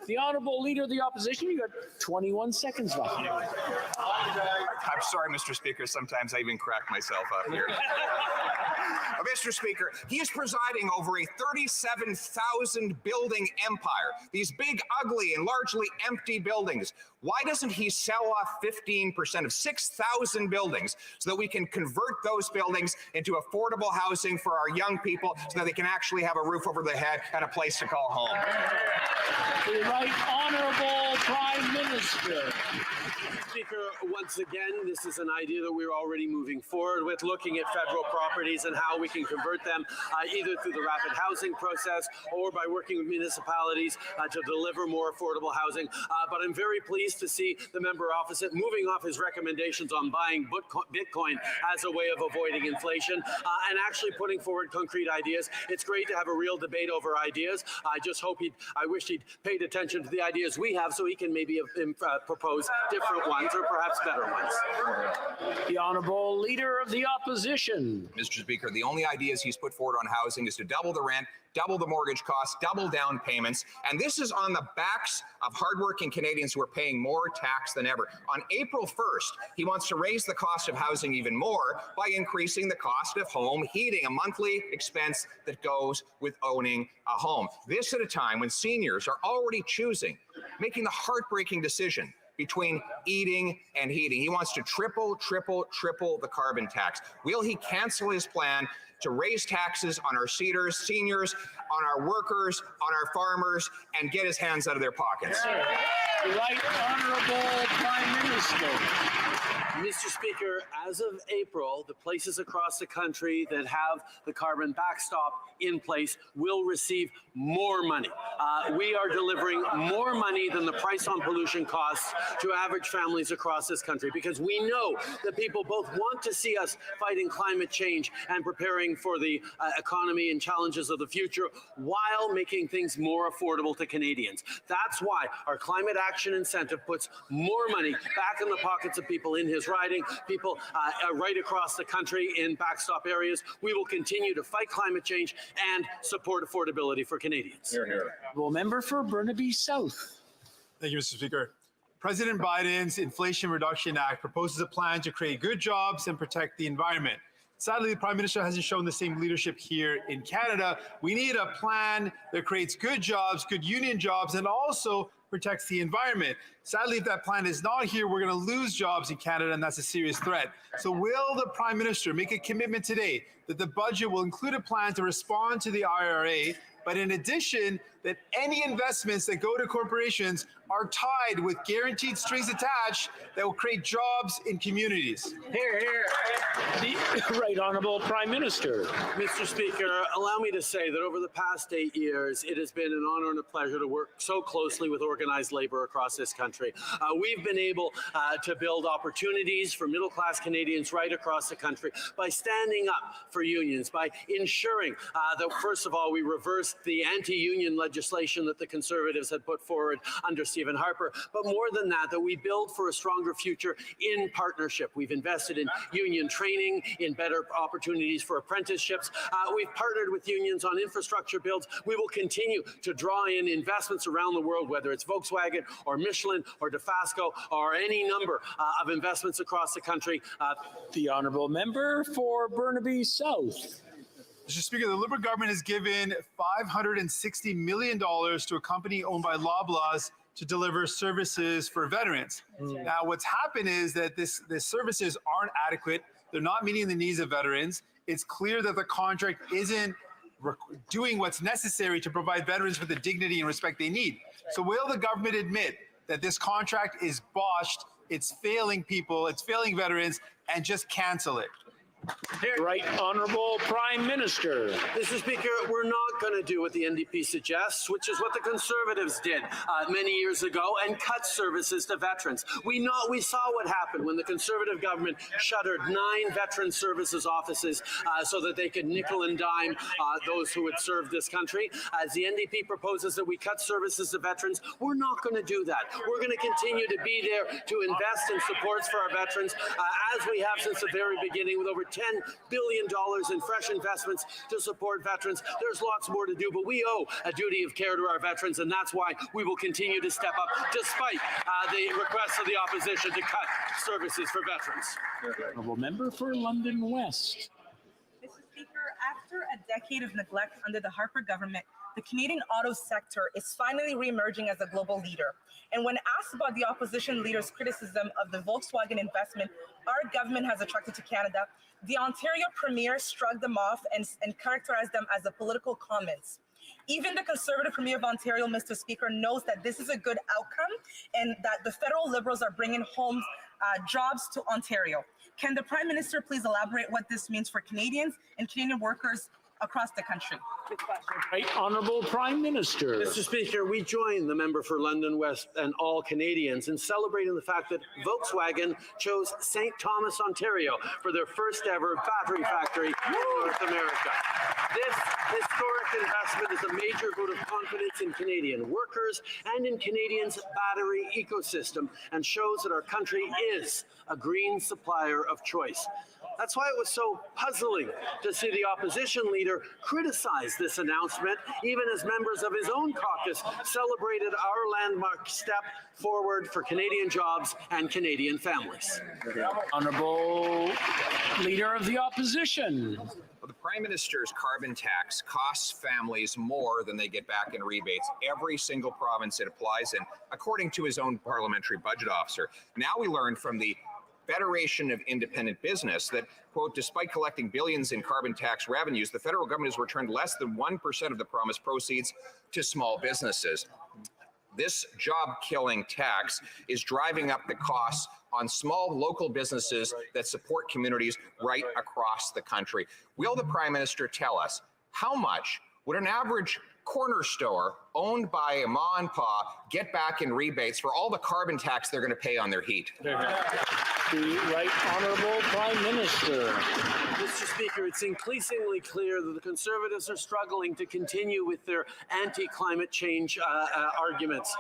[SPEAKER 2] The Honourable Leader of the Opposition, you got 21 seconds left.
[SPEAKER 13] I'm sorry, Mr. Speaker. Sometimes I even crack myself up here. Mr. Speaker, he is presiding over a 37,000 building empire. These big, ugly, and largely empty buildings. Why doesn't he sell off 15% of 6,000 buildings so that we can convert those buildings into affordable housing for our young people so that they can actually have a roof over their head and a place to call home?
[SPEAKER 2] The Right Honourable Prime Minister.
[SPEAKER 15] Speaker, once again, this is an idea that we're already moving forward with, looking at federal properties and how we can convert them either through the rapid housing process or by working with municipalities to deliver more affordable housing. But I'm very pleased to see the member opposite moving off his recommendations on buying Bitcoin as a way of avoiding inflation and actually putting forward concrete ideas. It's great to have a real debate over ideas. I wish he'd paid attention to the ideas we have so he can maybe propose different ones or perhaps better ones.
[SPEAKER 2] The Honourable Leader of the Opposition.
[SPEAKER 13] Mr. Speaker, the only ideas he's put forward on housing is to double the rent, double the mortgage costs, double down payments, and this is on the backs of hardworking Canadians who are paying more tax than ever. On April 1st, he wants to raise the cost of housing even more by increasing the cost of home heating, a monthly expense that goes with owning a home. This at a time when seniors are already making the heartbreaking decision between eating and heating. He wants to triple the carbon tax. Will he cancel his plan to raise taxes on our seniors, on our workers, on our farmers, and get his hands out of their pockets?
[SPEAKER 2] The Right Honourable Prime Minister.
[SPEAKER 15] Mr. Speaker, as of April, the places across the country that have the carbon backstop in place will receive more money. We are delivering more money than the price on pollution costs to average families across this country because we know that people both want to see us fighting climate change and preparing for the economy and challenges of the future while making things more affordable to Canadians. That's why our climate action incentive puts more money back in the pockets of people in his riding, people right across the country in backstop areas. We will continue to fight climate change and support affordability for Canadians.
[SPEAKER 8] Hear, hear.
[SPEAKER 2] Well, member for Burnaby South.
[SPEAKER 16] Thank you, Mr. Speaker. President Biden's Inflation Reduction Act proposes a plan to create good jobs and protect the environment. Sadly, the Prime Minister hasn't shown the same leadership here in Canada. We need a plan that creates good jobs, good union jobs, and also protects the environment. Sadly, if that plan is not here, we're going to lose jobs in Canada, and that's a serious threat. So will the Prime Minister make a commitment today that the budget will include a plan to respond to the IRA, but in addition, that any investments that go to corporations are tied with guaranteed strings attached that will create jobs in communities?
[SPEAKER 2] Hear, hear. The Right Honourable Prime Minister.
[SPEAKER 15] Mr. Speaker, allow me to say that over the past 8 years, it has been an honor and a pleasure to work so closely with organized labor across this country. We've been able to build opportunities for middle-class Canadians right across the country by standing up for unions, by ensuring that, first of all, we reversed the anti-union legislation that the Conservatives had put forward under Stephen Harper, but more than that, that we build for a stronger future in partnership. We've invested in union training, in better opportunities for apprenticeships. We've partnered with unions on infrastructure builds. We will continue to draw in investments around the world, whether it's Volkswagen or Michelin or DeFasco or any number of investments across the country.
[SPEAKER 2] The Honourable Member for Burnaby South.
[SPEAKER 16] Mr. Speaker, the Liberal government has given $560 million to a company owned by Loblaws to deliver services for veterans. Now, what's happened is that the services aren't adequate. They're not meeting the needs of veterans. It's clear that the contract isn't doing what's necessary to provide veterans with the dignity and respect they need. So will the government admit that this contract is botched, it's failing people, it's failing veterans, and just cancel it?
[SPEAKER 2] Right Honorable Prime Minister.
[SPEAKER 15] Mr. Speaker, we're not going to do what the NDP suggests, which is what the Conservatives did many years ago and cut services to veterans. We saw what happened when the Conservative government shuttered 9 veteran services offices so that they could nickel and dime those who had served this country. As the NDP proposes that we cut services to veterans, we're not going to do that. We're going to continue to be there to invest in supports for our veterans, as we have since the very beginning, with over $10 billion in fresh investments to support veterans. There's lots more to do, but we owe a duty of care to our veterans, and that's why we will continue to step up despite the requests of the opposition to cut services for veterans.
[SPEAKER 2] Honorable member for London West.
[SPEAKER 17] Mr. Speaker, after a decade of neglect under the Harper government, the Canadian auto sector is finally re-emerging as a global leader. And when asked about the opposition leader's criticism of the Volkswagen investment our government has attracted to Canada, the Ontario Premier shrugged them off and characterized them as a political comments. Even the Conservative Premier of Ontario, Mr. Speaker, knows that this is a good outcome and that the federal Liberals are bringing home jobs to Ontario. Can the Prime Minister please elaborate what this means for Canadians and Canadian workers across the country?
[SPEAKER 2] Right Honorable Prime Minister.
[SPEAKER 15] Mr. Speaker, we join the member for London West and all Canadians in celebrating the fact that Volkswagen chose St. Thomas, Ontario for their first ever battery factory in North America. This historic investment is a major vote of confidence in Canadian workers and in Canadians' battery ecosystem, and shows that our country is a green supplier of choice. That's why it was so puzzling to see the opposition leader criticize this announcement, even as members of his own caucus celebrated our landmark step forward for Canadian jobs and Canadian families.
[SPEAKER 2] Honorable Leader of the Opposition.
[SPEAKER 13] Well, the Prime Minister's carbon tax costs families more than they get back in rebates every single province it applies in, according to his own parliamentary budget officer. Now we learn from the Federation of Independent Business that, quote, despite collecting billions in carbon tax revenues, the federal government has returned less than 1% of the promised proceeds to small businesses. This job-killing tax is driving up the costs on small local businesses that support communities right across the country. Will the Prime Minister tell us how much would an average corner store owned by a ma and pa get back in rebates for all the carbon tax they're going to pay on their heat?
[SPEAKER 2] The Right Honorable Prime Minister.
[SPEAKER 15] Mr. Speaker, it's increasingly clear that the Conservatives are struggling to continue with their anti-climate change arguments.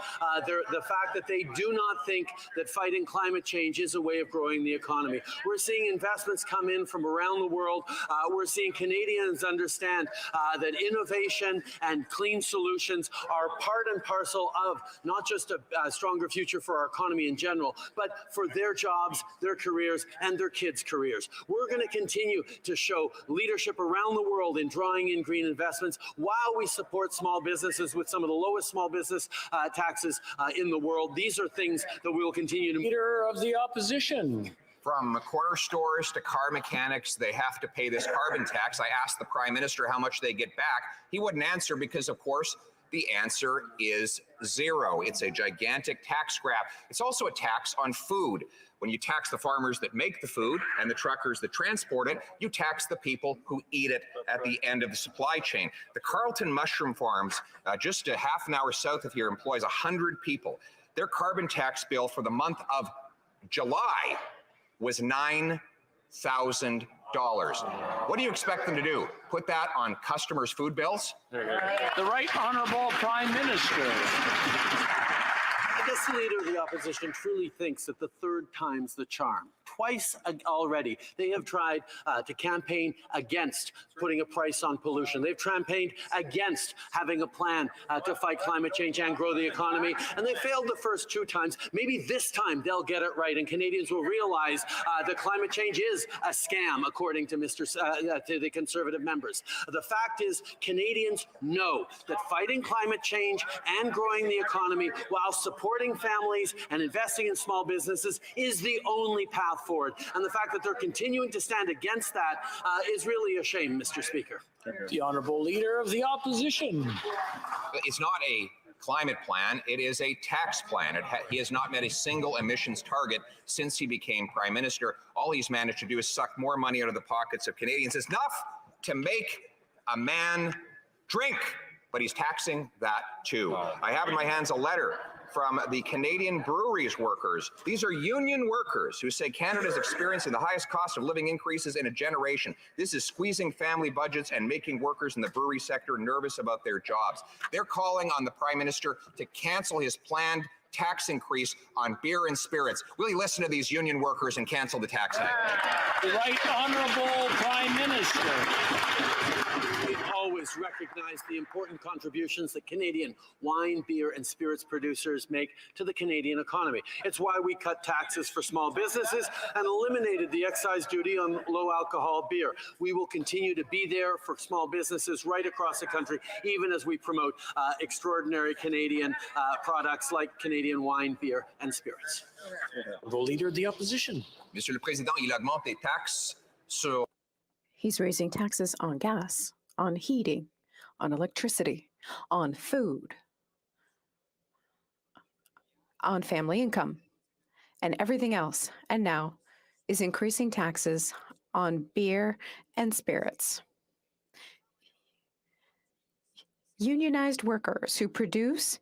[SPEAKER 15] The fact that they do not think that fighting climate change is a way of growing the economy. We're seeing investments come in from around the world. We're seeing Canadians understand that innovation and clean solutions are part and parcel of not just a stronger future for our economy in general, but for their jobs, their careers, and their kids' careers. We're going to continue to show leadership around the world in drawing in green investments while we support small businesses with some of the lowest small business taxes in the world. These are things that we will continue to...
[SPEAKER 2] Leader of the Opposition.
[SPEAKER 13] From corner stores to car mechanics, they have to pay this carbon tax. I asked the Prime Minister how much they get back. He wouldn't answer because, of course, the answer is zero. It's a gigantic tax grab. It's also a tax on food. When you tax the farmers that make the food and the truckers that transport it, you tax the people who eat it at the end of the supply chain. The Carleton Mushroom Farms, just a half an hour south of here, employs 100 people. Their carbon tax bill for the month of July was $9,000. What do you expect them to do? Put that on customers' food bills?
[SPEAKER 2] The Right Honorable Prime Minister.
[SPEAKER 15] I guess the Leader of the Opposition truly thinks that the third time's the charm. Twice already, they have tried to campaign against putting a price on pollution. They've campaigned against having a plan to fight climate change and grow the economy, and they failed the first 2 times. Maybe this time they'll get it right, and Canadians will realize that climate change is a scam, according to to the Conservative members. The fact is, Canadians know that fighting climate change and growing the economy while supporting families and investing in small businesses is the only path forward. And the fact that they're continuing to stand against that is really a shame, Mr. Speaker.
[SPEAKER 2] The Honorable Leader of the Opposition.
[SPEAKER 13] It's not a climate plan. It is a tax plan. He has not met a single emissions target since he became prime minister. All he's managed to do is suck more money out of the pockets of Canadians. It's enough to make a man drink, but he's taxing that too. I have in my hands a letter from the Canadian breweries workers. These are union workers who say Canada is experiencing the highest cost of living increases in a generation. This is squeezing family budgets and making workers in the brewery sector nervous about their jobs. They're calling on the Prime Minister to cancel his planned tax increase on beer and spirits. Will you listen to these union workers and cancel the tax hike?
[SPEAKER 2] The Right Honourable Prime Minister.
[SPEAKER 15] We always recognize the important contributions that Canadian wine, beer, and spirits producers make to the Canadian economy. It's why we cut taxes for small businesses and eliminated the excise duty on low alcohol beer. We will continue to be there for small businesses right across the country, even as we promote extraordinary Canadian products like Canadian wine, beer, and spirits.
[SPEAKER 2] The Leader of the Opposition.
[SPEAKER 13] Monsieur le Président, il augmente les taxes sur...
[SPEAKER 18] He's raising taxes on gas, on heating, on electricity, on food, on family income, and everything else. And now is increasing taxes on beer and spirits. Unionized workers who produce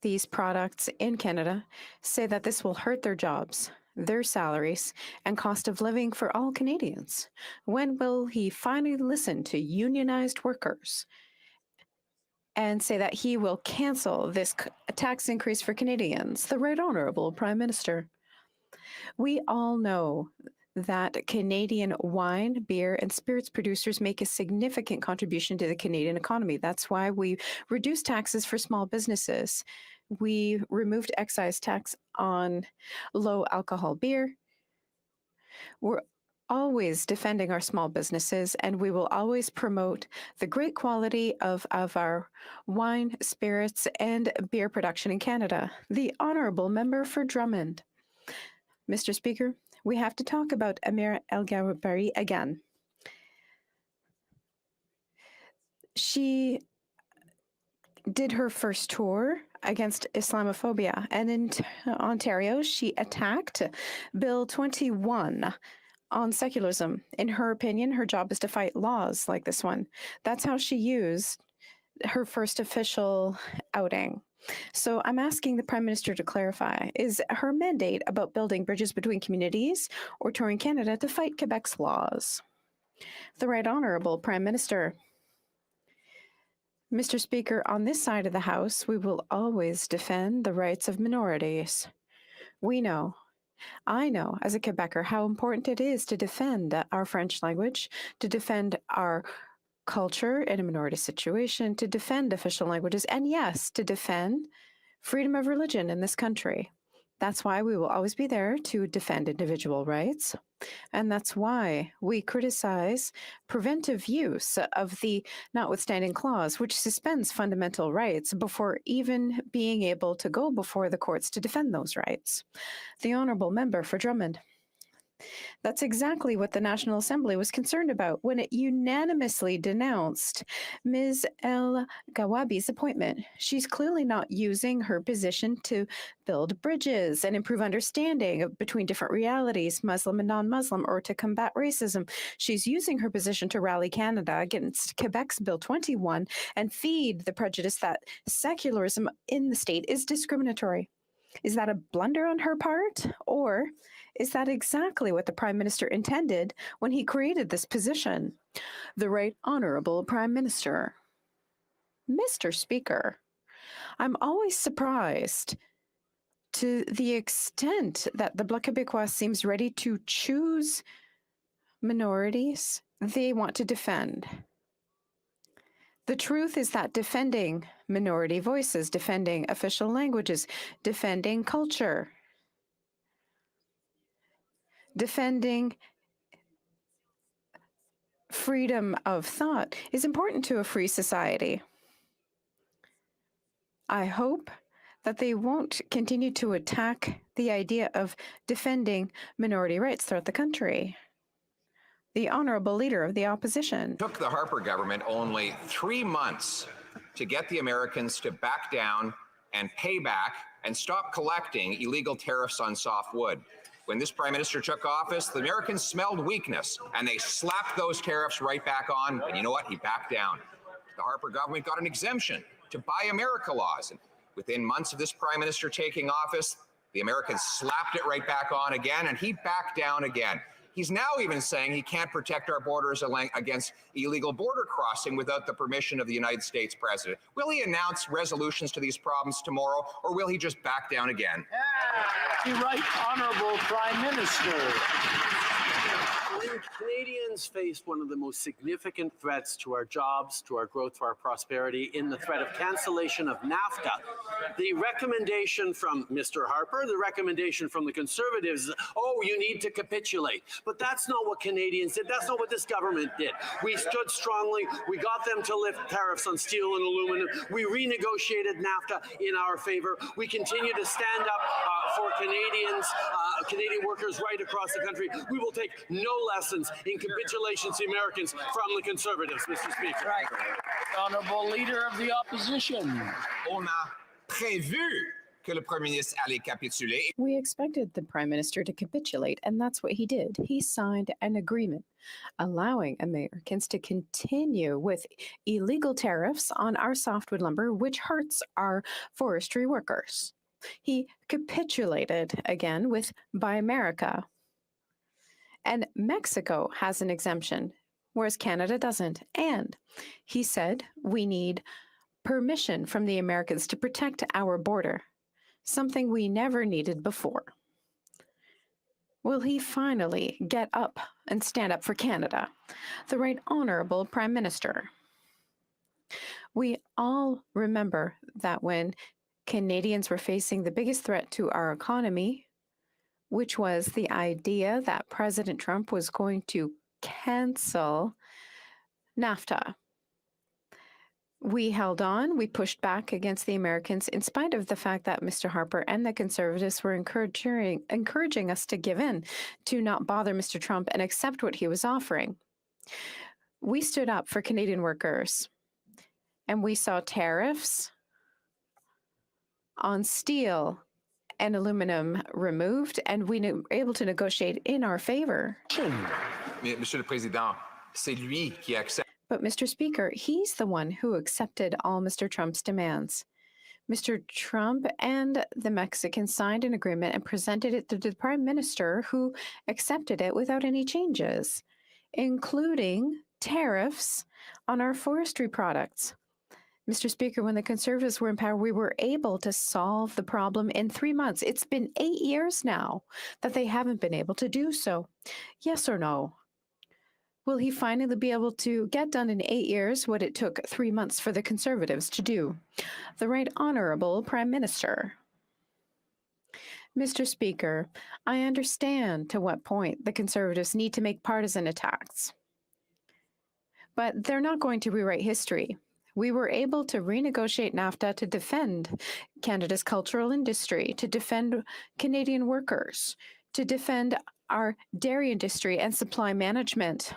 [SPEAKER 18] these products in Canada say that this will hurt their jobs, their salaries, and cost of living for all Canadians. When will he finally listen to unionized workers and say that he will cancel this tax increase for Canadians? The Right Honourable Prime Minister. We all know that Canadian wine, beer, and spirits producers make a significant contribution to the Canadian economy. That's why we reduced taxes for small businesses. We removed excise tax on low alcohol beer. We're always defending our small businesses, and we will always promote the great quality of our wine, spirits, and beer production in Canada. The Honourable Member for Drummond. Mr. Speaker, we have to talk about Amira El-Gabari again. She did her first tour against Islamophobia, and in Ontario, she attacked Bill 21 on secularism. In her opinion, her job is to fight laws like this one. That's how she used her first official outing. So I'm asking the Prime Minister to clarify, is her mandate about building bridges between communities or touring Canada to fight Quebec's laws? The Right Honourable Prime Minister. Mr. Speaker, on this side of the House, we will always defend the rights of minorities. We know, I know as a Quebecer, how important it is to defend our French language, to defend our culture in a minority situation, to defend official languages, and yes, to defend freedom of religion in this country. That's why we will always be there to defend individual rights. And that's why we criticize preventive use of the notwithstanding clause, which suspends fundamental rights before even being able to go before the courts to defend those rights. The Honourable Member for Drummond. That's exactly what the National Assembly was concerned about when it unanimously denounced Ms. El-Gawabi's appointment. She's clearly not using her position to build bridges and improve understanding between different realities, Muslim and non-Muslim, or to combat racism. She's using her position to rally Canada against Quebec's Bill 21 and feed the prejudice that secularism in the state is discriminatory. Is that a blunder on her part, or is that exactly what the Prime Minister intended when he created this position? The Right Honourable Prime Minister. Mr. Speaker, I'm always surprised to the extent that the Bloc Québécois seems ready to choose minorities they want to defend. The truth is that defending minority voices, defending official languages, defending culture, defending freedom of thought is important to a free society. I hope that they won't continue to attack the idea of defending minority rights throughout the country. The Honourable Leader of the Opposition.
[SPEAKER 13] It took the Harper government only 3 months to get the Americans to back down and payback and stop collecting illegal tariffs on soft wood. When this prime minister took office, the Americans smelled weakness and they slapped those tariffs right back on. And you know what? He backed down. The Harper government got an exemption to Buy America laws. And within months of this prime minister taking office, the Americans slapped it right back on again, and he backed down again. He's now even saying he can't protect our borders against illegal border crossing without the permission of the United States president. Will he announce resolutions to these problems tomorrow, or will he just back down again?
[SPEAKER 2] The Right Honourable Prime Minister.
[SPEAKER 15] When Canadians face one of the most significant threats to our jobs, to our growth, to our prosperity, in the threat of cancellation of NAFTA, the recommendation from Mr. Harper, the recommendation from the Conservatives, oh, you need to capitulate. But that's not what Canadians did. That's not what this government did. We stood strongly. We got them to lift tariffs on steel and aluminum. We renegotiated NAFTA in our favor. We continue to stand up for Canadians, Canadian workers right across the country. We will take no lessons in capitulation to the Americans from the Conservatives, Mr. Speaker.
[SPEAKER 2] Right. Honourable Leader of the Opposition.
[SPEAKER 13] On a prévu que le Premier ministre allait capituler.
[SPEAKER 18] We expected the Prime Minister to capitulate, and that's what he did. He signed an agreement allowing Americans to continue with illegal tariffs on our softwood lumber, which hurts our forestry workers. He capitulated again with Buy America. And Mexico has an exemption, whereas Canada doesn't. And he said we need permission from the Americans to protect our border, something we never needed before. Will he finally get up and stand up for Canada? The Right Honourable Prime Minister. We all remember that when Canadians were facing the biggest threat to our economy, which was the idea that President Trump was going to cancel NAFTA. We held on, we pushed back against the Americans in spite of the fact that Mr. Harper and the Conservatives were encouraging us to give in, to not bother Mr. Trump and accept what he was offering. We stood up for Canadian workers, and we saw tariffs on steel and aluminum removed, and we were able to negotiate in our favor.
[SPEAKER 13] Monsieur le Président, c'est lui qui accepte.
[SPEAKER 18] But Mr. Speaker, he's the one who accepted all Mr. Trump's demands. Mr. Trump and the Mexicans signed an agreement and presented it to the Prime Minister, who accepted it without any changes, including tariffs on our forestry products. Mr. Speaker, when the Conservatives were in power, we were able to solve the problem in 3 months. It's been 8 years now that they haven't been able to do so. Yes or no? Will he finally be able to get done in 8 years what it took 3 months for the Conservatives to do? The Right Honourable Prime Minister. Mr. Speaker, I understand to what point the Conservatives need to make partisan attacks. But they're not going to rewrite history. We were able to renegotiate NAFTA to defend Canada's cultural industry, to defend Canadian workers, to defend our dairy industry and supply management.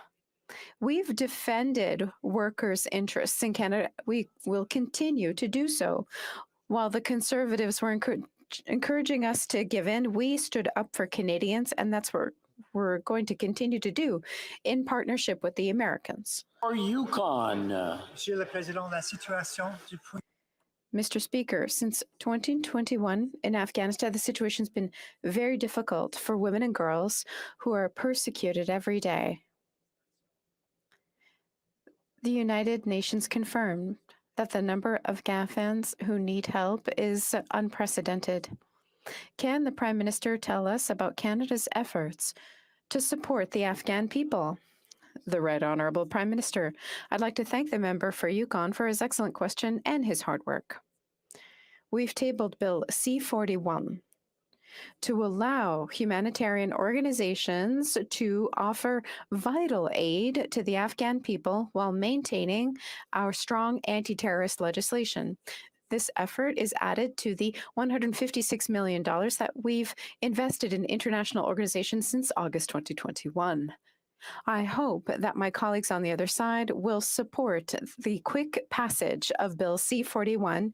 [SPEAKER 18] We've defended workers' interests in Canada. We will continue to do so. While the Conservatives were encouraging us to give in, we stood up for Canadians, and that's what we're going to continue to do in partnership with the Americans.
[SPEAKER 2] Or Yukon.
[SPEAKER 19] Monsieur le Président, la situation du
[SPEAKER 18] Mr. Speaker, since 2021 in Afghanistan, the situation's been very difficult for women and girls who are persecuted every day. The United Nations confirmed that the number of Afghans who need help is unprecedented. Can the Prime Minister tell us about Canada's efforts to support the Afghan people? The Right Honourable Prime Minister. I'd like to thank the member for Yukon for his excellent question and his hard work. We've tabled Bill C-41 to allow humanitarian organizations to offer vital aid to the Afghan people while maintaining our strong anti-terrorist legislation. This effort is added to the $156 million that we've invested in international organizations since August 2021. I hope that my colleagues on the other side will support the quick passage of Bill C-41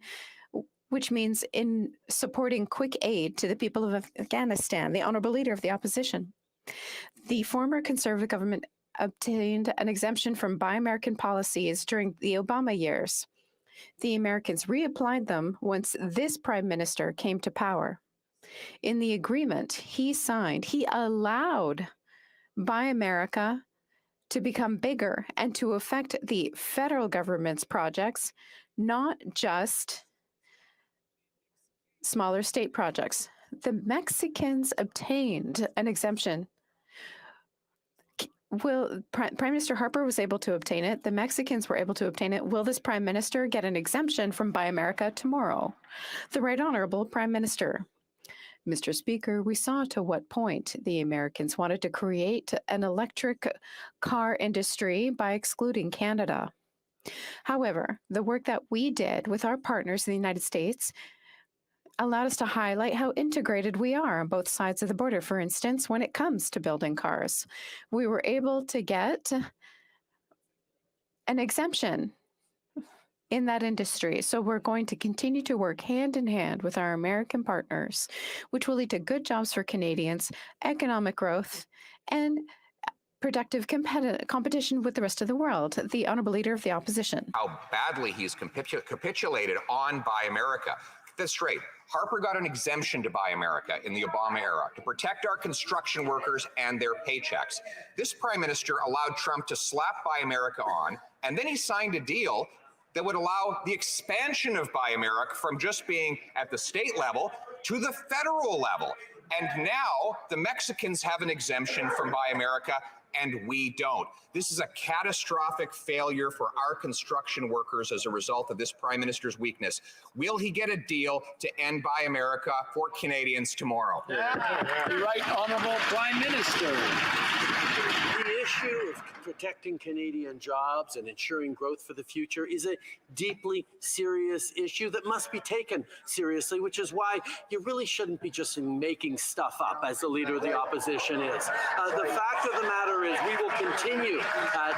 [SPEAKER 18] which means in supporting quick aid to the people of Afghanistan, the Honorable Leader of the Opposition. The former Conservative government obtained an exemption from Buy American policies during the Obama years. The Americans reapplied them once this Prime Minister came to power. In the agreement he signed, he allowed Buy America to become bigger and to affect the federal government's projects, not just smaller state projects. The Mexicans obtained an exemption. Prime Minister Harper was able to obtain it. The Mexicans were able to obtain it. Will this Prime Minister get an exemption from Buy America tomorrow? The Right Honorable Prime Minister. Mr. Speaker, we saw to what point the Americans wanted to create an electric car industry by excluding Canada. However, the work that we did with our partners in the United States allowed us to highlight how integrated we are on both sides of the border. For instance, when it comes to building cars, we were able to get an exemption in that industry. So we're going to continue to work hand in hand with our American partners, which will lead to good jobs for Canadians, economic growth, and productive competition with the rest of the world. The Honourable Leader of the Opposition.
[SPEAKER 13] How badly he's capitulated on Buy America. Get this straight. Harper got an exemption to Buy America in the Obama era to protect our construction workers and their paychecks. This Prime Minister allowed Trump to slap Buy America on, and then he signed a deal that would allow the expansion of Buy America from just being at the state level to the federal level. And now the Mexicans have an exemption from Buy America and we don't. This is a catastrophic failure for our construction workers as a result of this Prime Minister's weakness. Will he get a deal to end Buy America for Canadians tomorrow?
[SPEAKER 2] The Right Honourable Prime Minister.
[SPEAKER 15] The issue of protecting Canadian jobs and ensuring growth for the future is a deeply serious issue that must be taken seriously, which is why you really shouldn't be just making stuff up as the Leader of the Opposition is. The fact of the matter is we will continue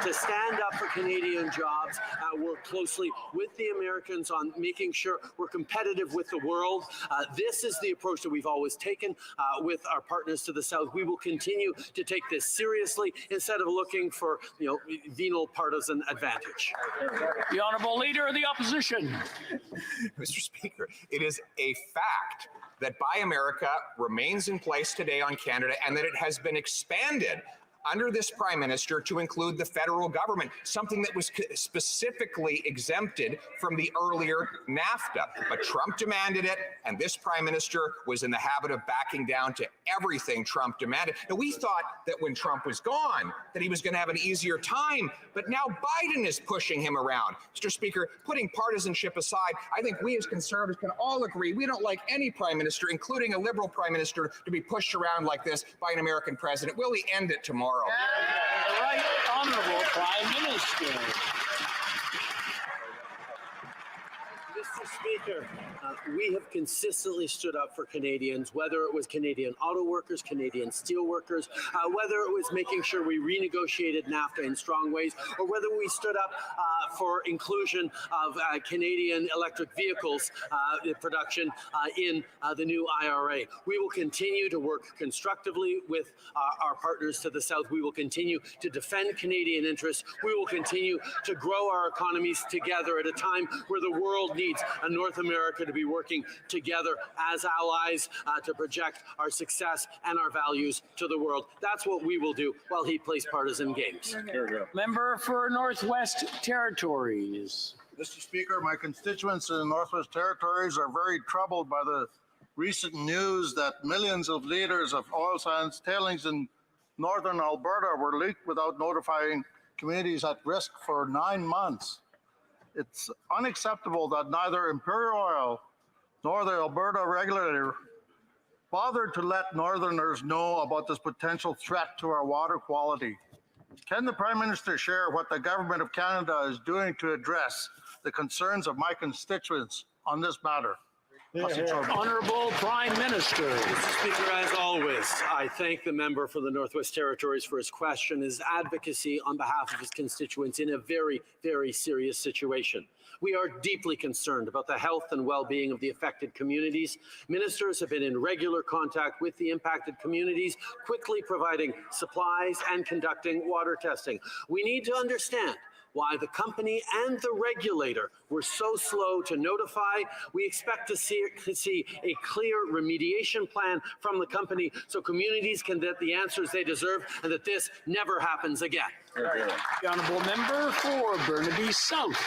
[SPEAKER 15] to stand up for Canadian jobs, work closely with the Americans on making sure we're competitive with the world. This is the approach that we've always taken with our partners to the South. We will continue to take this seriously instead of looking for, venal partisan advantage.
[SPEAKER 2] The Honourable Leader of the Opposition.
[SPEAKER 13] Mr. Speaker, it is a fact that Buy America remains in place today on Canada and that it has been expanded under this Prime Minister to include the federal government, something that was specifically exempted from the earlier NAFTA. But Trump demanded it, and this Prime Minister was in the habit of backing down to everything Trump demanded. Now, we thought that when Trump was gone, that he was going to have an easier time, but now Biden is pushing him around. Mr. Speaker, putting partisanship aside, I think we as Conservatives can all agree we don't like any Prime Minister, including a Liberal Prime Minister, to be pushed around like this by an American president. Will he end it tomorrow?
[SPEAKER 2] The Right Honourable Prime Minister.
[SPEAKER 15] Mr. Speaker, we have consistently stood up for Canadians, whether it was Canadian auto workers, Canadian steel workers, whether it was making sure we renegotiated NAFTA in strong ways, or whether we stood up for inclusion of Canadian electric vehicles production in the new IRA. We will continue to work constructively with our partners to the South. We will continue to defend Canadian interests. We will continue to grow our economies together at a time where the world needs a North America to be working together as allies to project our success and our values to the world. That's what we will do while he plays partisan games.
[SPEAKER 2] Member for Northwest Territories.
[SPEAKER 20] Mr. Speaker, my constituents in the Northwest Territories are very troubled by the recent news that millions of liters of oil sands tailings in northern Alberta were leaked without notifying communities at risk for 9 months. It's unacceptable that neither Imperial Oil nor the Alberta regulator bothered to let Northerners know about this potential threat to our water quality. Can the Prime Minister share what the Government of Canada is doing to address the concerns of my constituents on this matter?
[SPEAKER 2] Honorable Prime Minister.
[SPEAKER 15] Mr. Speaker, as always, I thank the member for the Northwest Territories for his question, his advocacy on behalf of his constituents in a very, very serious situation. We are deeply concerned about the health and well-being of the affected communities. Ministers have been in regular contact with the impacted communities, quickly providing supplies and conducting water testing. We need to understand why the company and the regulator were so slow to notify. We expect to see a clear remediation plan from the company so communities can get the answers they deserve and that this never happens again.
[SPEAKER 2] The honourable member for Burnaby South.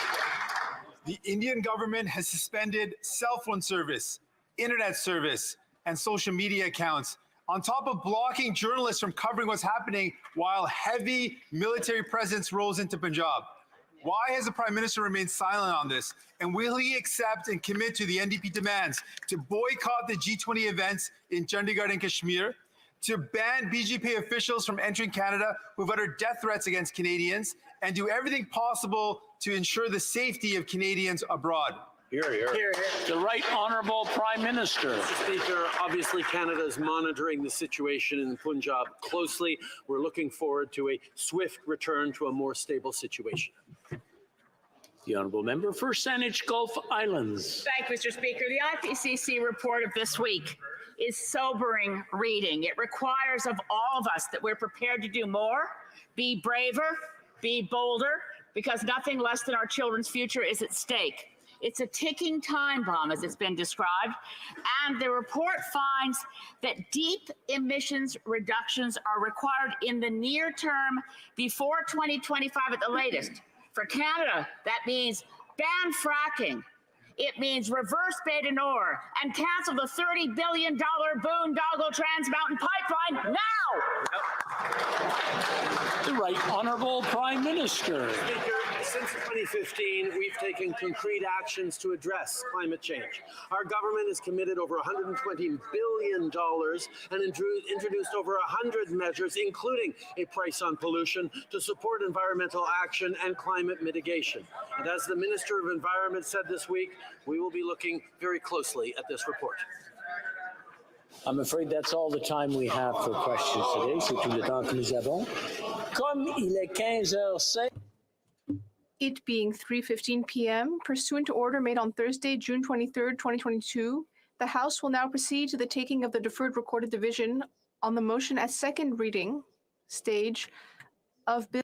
[SPEAKER 16] The Indian government has suspended cell phone service, internet service, and social media accounts, on top of blocking journalists from covering what's happening while heavy military presence rolls into Punjab. Why has the Prime Minister remained silent on this? And will he accept and commit to the NDP demands to boycott the G20 events in Chandigarh and Kashmir, to ban BJP officials from entering Canada who've uttered death threats against Canadians, and do everything possible to ensure the safety of Canadians abroad?
[SPEAKER 2] The Right Honourable Prime Minister.
[SPEAKER 15] Mr. Speaker, obviously Canada is monitoring the situation in Punjab closely. We're looking forward to a swift return to a more stable situation.
[SPEAKER 2] The honourable member for Saanich Gulf Islands.
[SPEAKER 21] Thank you, Mr. Speaker. The IPCC report of this week is sobering reading. It requires of all of us that we're prepared to do more, be braver, be bolder, because nothing less than our children's future is at stake. It's a ticking time bomb, as it's been described, and the report finds that deep emissions reductions are required in the near term before 2025 at the latest. For Canada, that means ban fracking. It means reverse Bay du Nord and cancel the $30 billion boondoggle Trans Mountain Pipeline now!
[SPEAKER 2] The Right Honourable Prime Minister.
[SPEAKER 15] Speaker, since 2015, we've taken concrete actions to address climate change. Our government has committed over $120 billion and introduced over 100 measures, including a price on pollution, to support environmental action and climate mitigation. And as the Minister of Environment said this week, we will be looking very closely at this report.
[SPEAKER 2] I'm afraid that's all the time we have for questions today. C'est tout le temps que nous avons. Comme il est 15h05.
[SPEAKER 4] It being 3:15 p.m., pursuant to order made on Thursday, June 23rd, 2022, the House will now proceed to the taking of the deferred recorded division on the motion at second reading stage of Bill